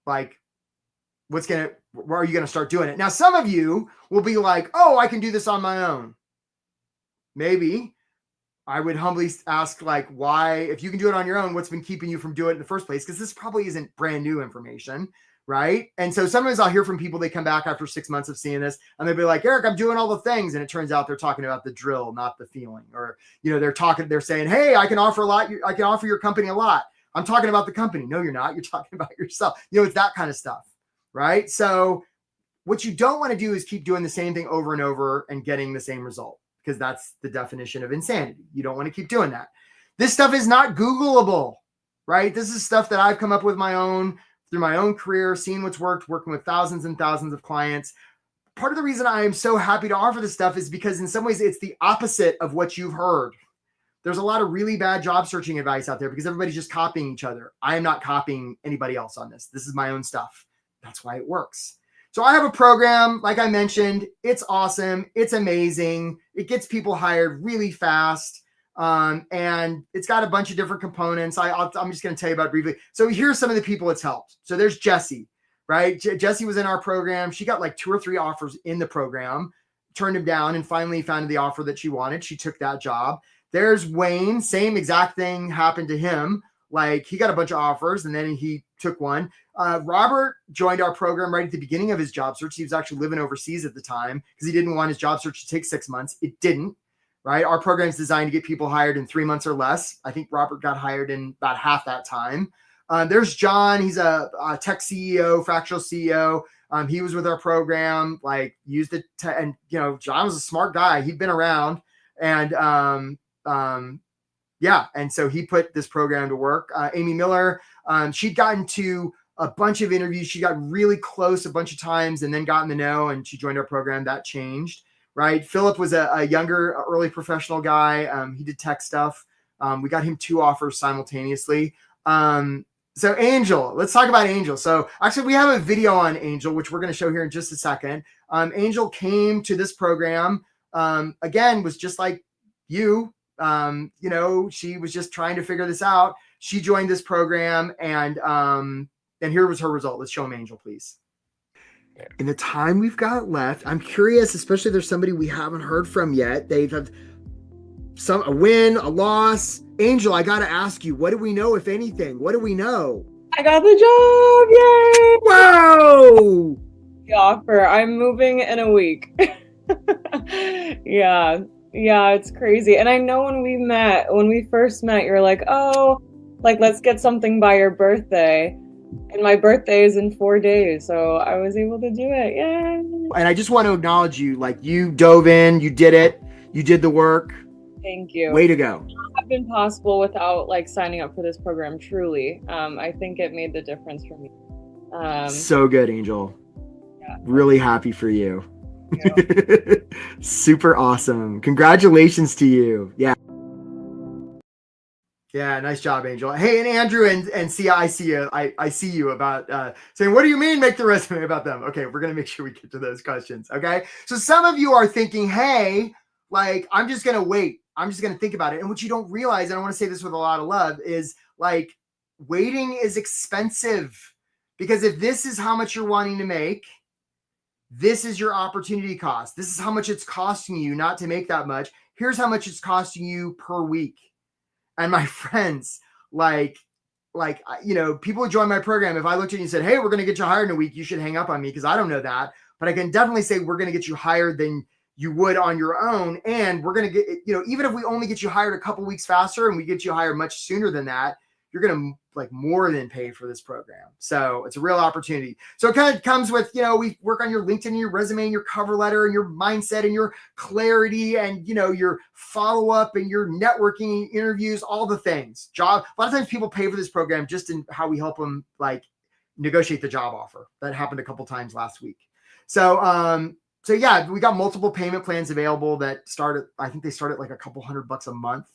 like, where are you going to start doing it? Now, some of you will be like, oh, I can do this on my own. Maybe. I would humbly ask, like, why, if you can do it on your own, what's been keeping you from doing it in the first place? Because this probably isn't brand new information, right? And so sometimes I'll hear from people, they come back after 6 months of seeing this and they'll be like, Eric, I'm doing all the things. And it turns out they're talking about the drill, not the feeling. Or, you know, they're saying, hey, I can offer a lot. I can offer your company a lot. I'm talking about the company. No, you're not. You're talking about yourself. You know, it's that kind of stuff, right? So what you don't want to do is keep doing the same thing over and over and getting the same result, because that's the definition of insanity. You don't want to keep doing that. This stuff is not Googleable, right? This is stuff that I've come up with through my own career, seeing what's worked, working with thousands and thousands of clients. Part of the reason I am so happy to offer this stuff is because in some ways it's the opposite of what you've heard. There's a lot of really bad job searching advice out there because everybody's just copying each other. I am not copying anybody else on this. This is my own stuff. That's why it works. So I have a program, like I mentioned, it's awesome. It's amazing. It gets people hired really fast. And it's got a bunch of different components. I'm just going to tell you about it briefly. So here's some of the people it's helped. So there's Jessie, right? Jessie was in our program. She got like 2 or 3 offers in the program, turned him down, and finally found the offer that she wanted. She took that job. There's Wayne, same exact thing happened to him. Like he got a bunch of offers and then he took one. Robert joined our program right at the beginning of his job search. He was actually living overseas at the time because he didn't want his job search to take 6 months. It didn't, right? Our program is designed to get people hired in 3 months or less. I think Robert got hired in about half that time. There's John. He's a tech CEO, fractional CEO. He was with our program, like used it and John was a smart guy. He'd been around and yeah. And so he put this program to work. Amy Miller, she'd gotten to a bunch of interviews. She got really close a bunch of times and then got in the know and she joined our program. That changed, right? Philip was a younger, early professional guy. He did tech stuff. We got him 2 offers simultaneously. So Angel, let's talk about Angel. So actually we have a video on Angel, which we're going to show here in just a second. Angel came to this program, again, was just like you. She was just trying to figure this out. She joined this program and here was her result. Let's show them Angel, please. In the time we've got left, I'm curious, especially if there's somebody we haven't heard from yet. They've had a win, a loss. Angel, I got to ask you, what do we know, if anything? What do we know? I got the Whoa! job. Yay! The offer. I'm moving in a week. Yeah, it's crazy. And I know when we first met, you're like, oh, like, let's get something by your birthday. And my birthday is in 4 days. So I was able to do it. Yay! And I just want to acknowledge you. Like, you dove in, you did it, you did the work. Thank you. Way to go. It would have been possible without like signing up for this program, truly. I think it made the difference for me. So good, Angel. Yeah. Really happy for you. Super awesome. Congratulations to you. Yeah. Yeah, nice job, Angel. Hey, and Andrew and Sia, I see you. I see you about saying, what do you mean make the resume about them? Okay, we're going to make sure we get to those questions. Okay. So some of you are thinking, hey, like, I'm just going to wait. I'm just going to think about it. And what you don't realize, and I want to say this with a lot of love, is like waiting is expensive, because if this is how much you're wanting to make, this is your opportunity cost. This is how much it's costing you not to make that much. Here's how much it's costing you per week. And my friends, people who join my program, if I looked at you and said, hey, we're going to get you hired in a week, you should hang up on me because I don't know that. But I can definitely say we're going to get you hired than you would on your own. And we're going to get, even if we only get you hired a couple weeks faster and we get you hired much sooner than that, you're going to like more than pay for this program. So it's a real opportunity. So it kind of comes with, we work on your LinkedIn and your resume and your cover letter and your mindset and your clarity and, your follow-up and your networking interviews, all the things. A lot of times people pay for this program just in how we help them like negotiate the job offer. That happened a couple times last week. So yeah, we got multiple payment plans available that I think they start at like a couple $100 a month.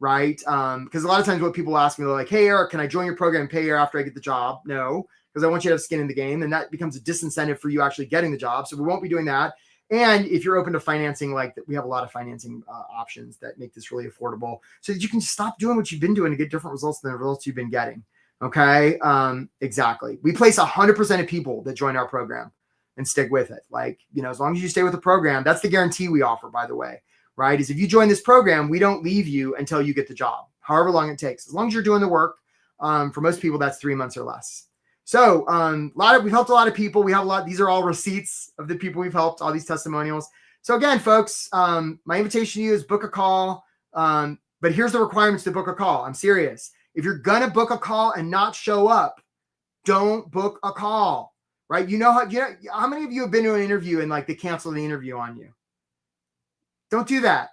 Right. Because a lot of times what people ask me, they're like, hey, Eric, can I join your program and pay you after I get the job? No, because I want you to have skin in the game. And that becomes a disincentive for you actually getting the job. So we won't be doing that. And if you're open to financing, we have a lot of financing options that make this really affordable so that you can stop doing what you've been doing to get different results than the results you've been getting. Okay. Exactly. We place 100% of people that join our program and stick with it. As long as you stay with the program, that's the guarantee we offer, by the way. Right? Is if you join this program, we don't leave you until you get the job, however long it takes. As long as you're doing the work, for most people, that's 3 months or less. So we've helped a lot of people. We have a lot. These are all receipts of the people we've helped, all these testimonials. So again, folks, my invitation to you is book a call. But here's the requirements to book a call. I'm serious. If you're going to book a call and not show up, don't book a call, right? How many of you have been to an interview and they cancel the interview on you? Don't do that,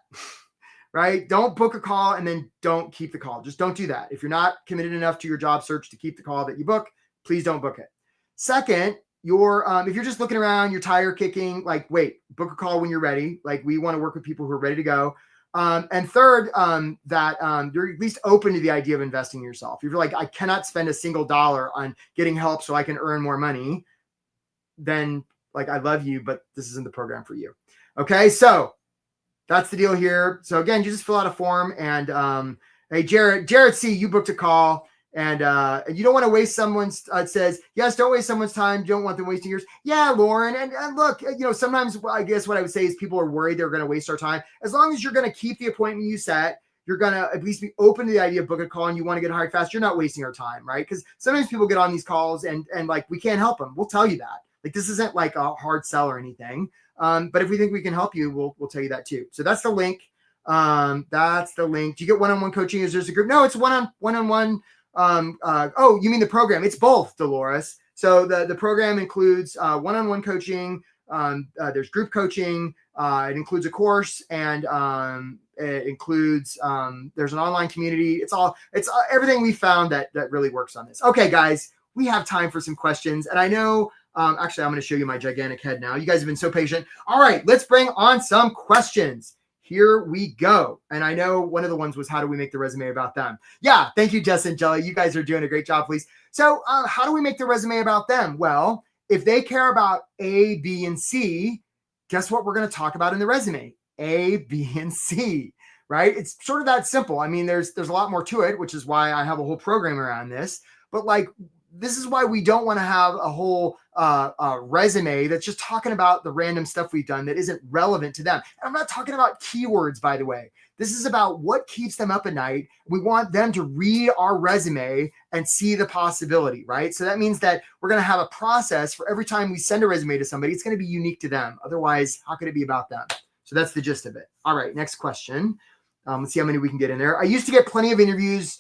right? Don't book a call and then don't keep the call. Just don't do that. If you're not committed enough to your job search to keep the call that you book, please don't book it. Second, if you're just looking around, you're tire kicking, wait, book a call when you're ready. We want to work with people who are ready to go. And third, that you're at least open to the idea of investing in yourself. If you're like, I cannot spend a single dollar on getting help so I can earn more money, then I love you, but this isn't the program for you. Okay, so that's the deal here. So again, you just fill out a form and hey, Jared C, you booked a call and you don't want to waste someone's, it says, yes, don't waste someone's time. You don't want them wasting yours. Yeah, Lauren. And look, sometimes I guess what I would say is people are worried they're going to waste our time. As long as you're going to keep the appointment you set, you're going to at least be open to the idea of book a call and you want to get hired fast, you're not wasting our time, right? Because sometimes people get on these calls and like, we can't help them. We'll tell you that. Like, this isn't like a hard sell or anything. But if we think we can help you, we'll tell you that too. So that's the link. That's the link. Do you get one-on-one coaching? Is there's a group? No, it's one-on-one. Oh, you mean the program? It's both, Dolores. So the program includes one-on-one coaching. There's group coaching. It includes a course, and it includes there's an online community. It's everything we found that really works on this. Okay, guys, we have time for some questions, and I know. Actually, I'm going to show you my gigantic head now. You guys have been so patient. All right, let's bring on some questions. Here we go. And I know one of the ones was, how do we make the resume about them? Yeah, thank you, Jess and Jelly. You guys are doing a great job, please. So how do we make the resume about them? Well, if they care about A, B, and C, guess what we're going to talk about in the resume? A, B, and C, right? It's sort of that simple. I mean, there's a lot more to it, which is why I have a whole program around this. But like, this is why we don't want to have a whole resume that's just talking about the random stuff we've done that isn't relevant to them. And I'm not talking about keywords, by the way. This is about what keeps them up at night. We want them to read our resume and see the possibility, right? So that means that we're going to have a process for every time we send a resume to somebody. It's going to be unique to them. Otherwise, how could it be about them? So that's the gist of it. All right, next question. Let's see how many we can get in there. I used to get plenty of interviews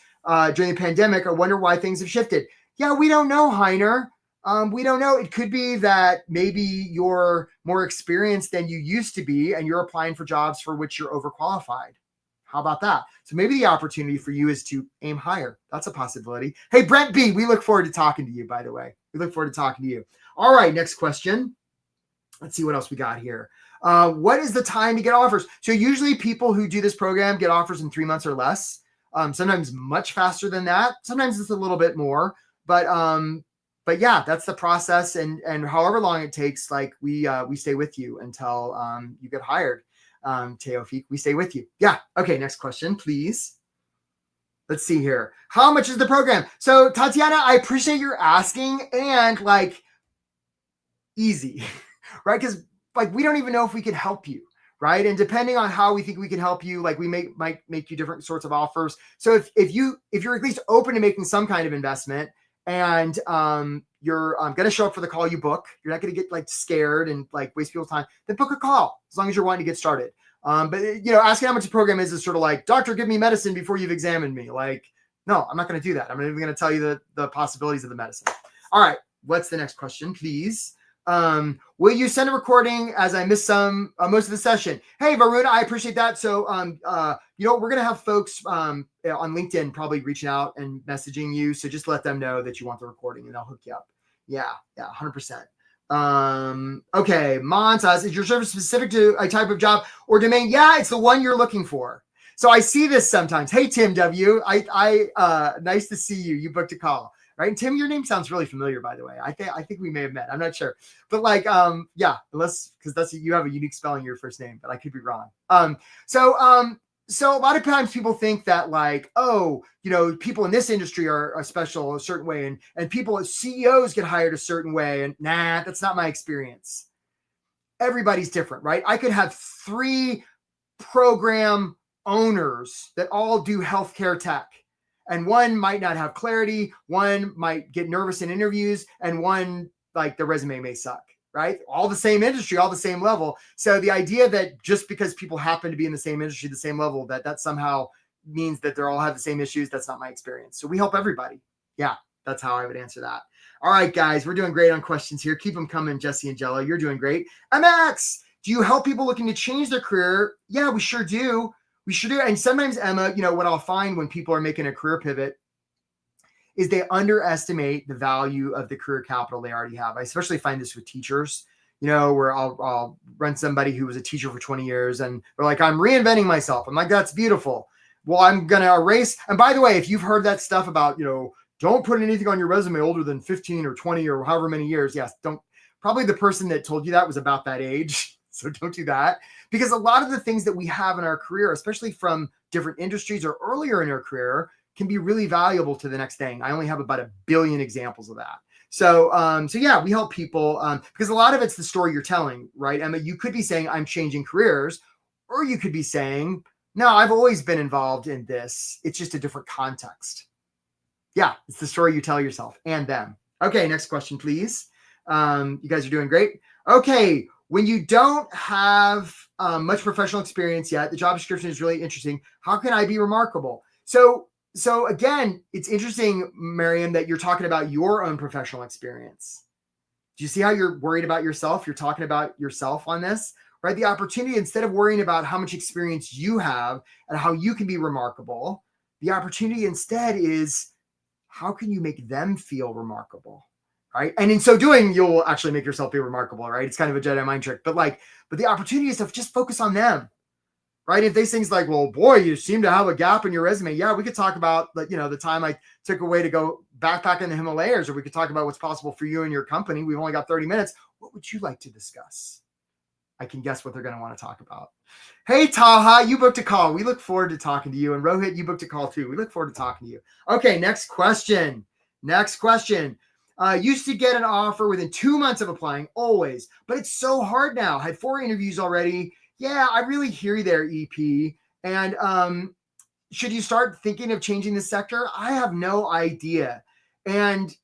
during the pandemic. I wonder why things have shifted. Yeah, we don't know, Heiner. We don't know. It could be that maybe you're more experienced than you used to be and you're applying for jobs for which you're overqualified. How about that? So maybe the opportunity for you is to aim higher. That's a possibility. Hey, Brent B., we look forward to talking to you, by the way. We look forward to talking to you. All right, next question. Let's see what else we got here. What is the time to get offers? So usually people who do this program get offers in 3 months or less. Sometimes much faster than that. Sometimes it's a little bit more. But yeah, that's the process, and however long it takes, like we stay with you until you get hired. Teofik, we stay with you. Yeah. Okay. Next question, please. Let's see here. How much is the program? So Tatiana, I appreciate your asking, and like easy, right? Because like we don't even know if we can help you. Right. And depending on how we think we can help you, like we might make you different sorts of offers. So if you're at least open to making some kind of investment, and you're going to show up for the call you book, you're not going to get like scared and like waste people's time, then book a call as long as you're wanting to get started. But asking how much the program is sort of like, doctor, give me medicine before you've examined me. Like, no, I'm not going to do that. I'm not even going to tell you the possibilities of the medicine. All right. What's the next question, please? Will you send a recording as I missed most of the session? Hey, Varuna, I appreciate that. So, we're going to have folks on LinkedIn probably reaching out and messaging you. So just let them know that you want the recording and they'll hook you up. Yeah, 100%. Okay. Montas, is your service specific to a type of job or domain? Yeah, it's the one you're looking for. So I see this sometimes. Hey, Tim W. Nice to see you. You booked a call. Right. And Tim, your name sounds really familiar, by the way. I think we may have met. I'm not sure. But like, yeah, unless because you have a unique spelling of your first name, but I could be wrong. So a lot of times people think that like, oh, people in this industry are special a certain way, and people as CEOs get hired a certain way. And nah, that's not my experience. Everybody's different, right? I could have 3 program owners that all do healthcare tech. And one might not have clarity, one might get nervous in interviews, and one, like, the resume may suck, right? All the same industry, all the same level. So the idea that just because people happen to be in the same industry, the same level, that somehow means that they all have the same issues, that's not my experience. So we help everybody. Yeah, that's how I would answer that. All right, guys, we're doing great on questions here. Keep them coming, Jesse and Jello. You're doing great. MX, do you help people looking to change their career? Yeah, we sure do. We should do. And sometimes, Emma, what I'll find when people are making a career pivot is they underestimate the value of the career capital they already have. I especially find this with teachers, where I'll run somebody who was a teacher for 20 years and they're like, I'm reinventing myself. I'm like, that's beautiful. Well, I'm going to erase. And by the way, if you've heard that stuff about, don't put anything on your resume older than 15 or 20 or however many years. Yes. Probably the person that told you that was about that age. So don't do that, because a lot of the things that we have in our career, especially from different industries or earlier in our career, can be really valuable to the next thing. I only have about 1 billion examples of that. So yeah, we help people because a lot of it's the story you're telling, right? Emma, you could be saying I'm changing careers, or you could be saying No, I've always been involved in this. It's just a different context. Yeah, it's the story you tell yourself and them. Okay, next question, please. You guys are doing great. Okay, when you don't have much professional experience yet, the job description is really interesting. How can I be remarkable? So again, it's interesting, Miriam, that you're talking about your own professional experience. Do you see how you're worried about yourself? You're talking about yourself on this, right? The opportunity, instead of worrying about how much experience you have and how you can be remarkable, the opportunity instead is how can you make them feel remarkable, right? And in so doing, you'll actually make yourself be remarkable, right? It's kind of a Jedi mind trick, but the opportunity is to just focus on them, right? If they things like, well, boy, you seem to have a gap in your resume. Yeah, we could talk about the time I took away to go backpack in the Himalayas, or we could talk about what's possible for you and your company. We've only got 30 minutes. What would you like to discuss? I can guess what they're going to want to talk about. Hey, Taha, you booked a call. We look forward to talking to you. And Rohit, you booked a call too. We look forward to talking to you. Okay, next question. Used to get an offer within 2 months of applying, always, but it's so hard now. Had 4 interviews already. Yeah, I really hear you there, EP. And should you start thinking of changing the sector? I have no idea. And,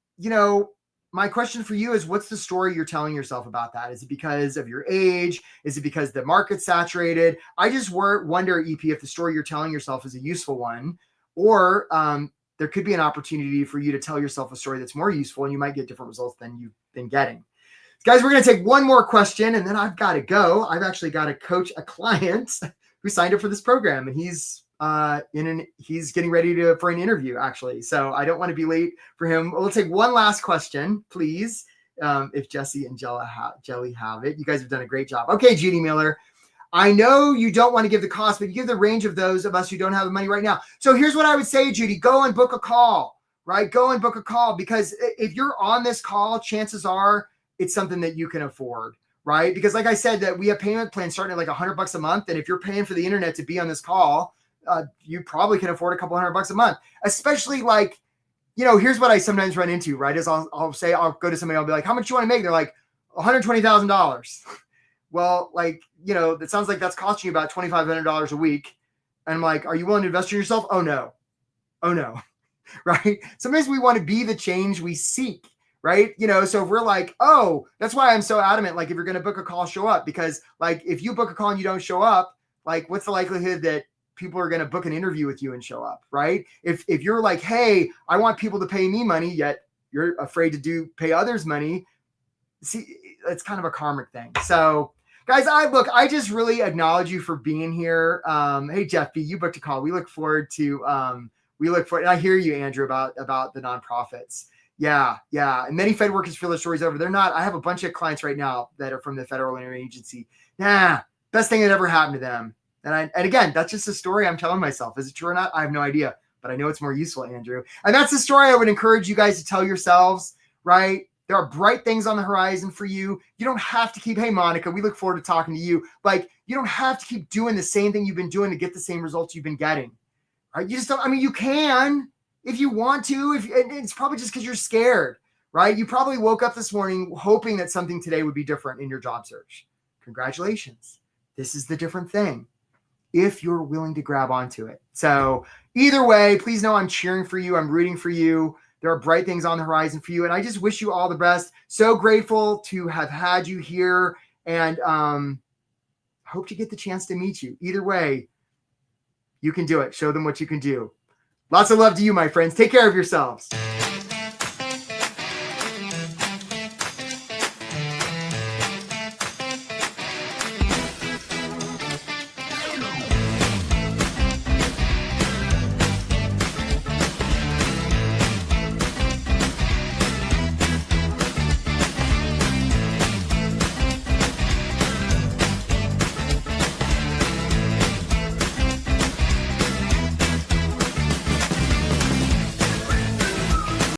my question for you is, what's the story you're telling yourself about that? Is it because of your age? Is it because the market's saturated? I just wonder, EP, if the story you're telling yourself is a useful one, or there could be an opportunity for you to tell yourself a story that's more useful, and you might get different results than you've been getting. Guys, we're going to take one more question, and then I've got to go. I've actually got to coach a client who signed up for this program, and he's getting ready for an interview, actually. So I don't want to be late for him. We'll take one last question, please. If Jesse and Jelly have it. You guys have done a great job. Okay, Judy Miller. I know you don't want to give the cost, but you give the range of those of us who don't have the money right now. So here's what I would say, Judy. Go and book a call, right? Go and book a call, because if you're on this call, chances are it's something that you can afford, right? Because like I said, that we have payment plans starting at like $100 a month. And if you're paying for the internet to be on this call, you probably can afford a couple $100 a month, especially here's what I sometimes run into, right? Is I'll say, I'll go to somebody, I'll be like, how much you want to make? They're like, $120,000. Well, that sounds like that's costing you about $2,500 a week. And I'm like, are you willing to invest in yourself? Oh no. Right. Sometimes we want to be the change we seek, right? So if we're like, oh, that's why I'm so adamant. Like, if you're going to book a call, show up, because if you book a call and you don't show up, what's the likelihood that people are going to book an interview with you and show up, right? If you're like, hey, I want people to pay me money, yet you're afraid to pay others money, see, it's kind of a karmic thing. So guys, I just really acknowledge you for being here. Hey, Jeff B, you booked a call. We look forward to, and I hear you, Andrew, about the nonprofits. Yeah. And many Fed workers feel their stories over. They're not. I have a bunch of clients right now that are from the Federal Interagency. Best thing that ever happened to them. And again, that's just a story I'm telling myself. Is it true or not? I have no idea, but I know it's more useful, Andrew. And that's the story I would encourage you guys to tell yourselves, right? There are bright things on the horizon for you. You don't have to keep, hey, Monica, we look forward to talking to you. You don't have to keep doing the same thing you've been doing to get the same results you've been getting, right? You just don't, you can if you want to, and it's probably just because you're scared, right? You probably woke up this morning hoping that something today would be different in your job search. Congratulations. This is the different thing, if you're willing to grab onto it. So either way, please know I'm cheering for you. I'm rooting for you. There are bright things on the horizon for you. And I just wish you all the best. So grateful to have had you here, and hope to get the chance to meet you. Either way, you can do it. Show them what you can do. Lots of love to you, my friends. Take care of yourselves.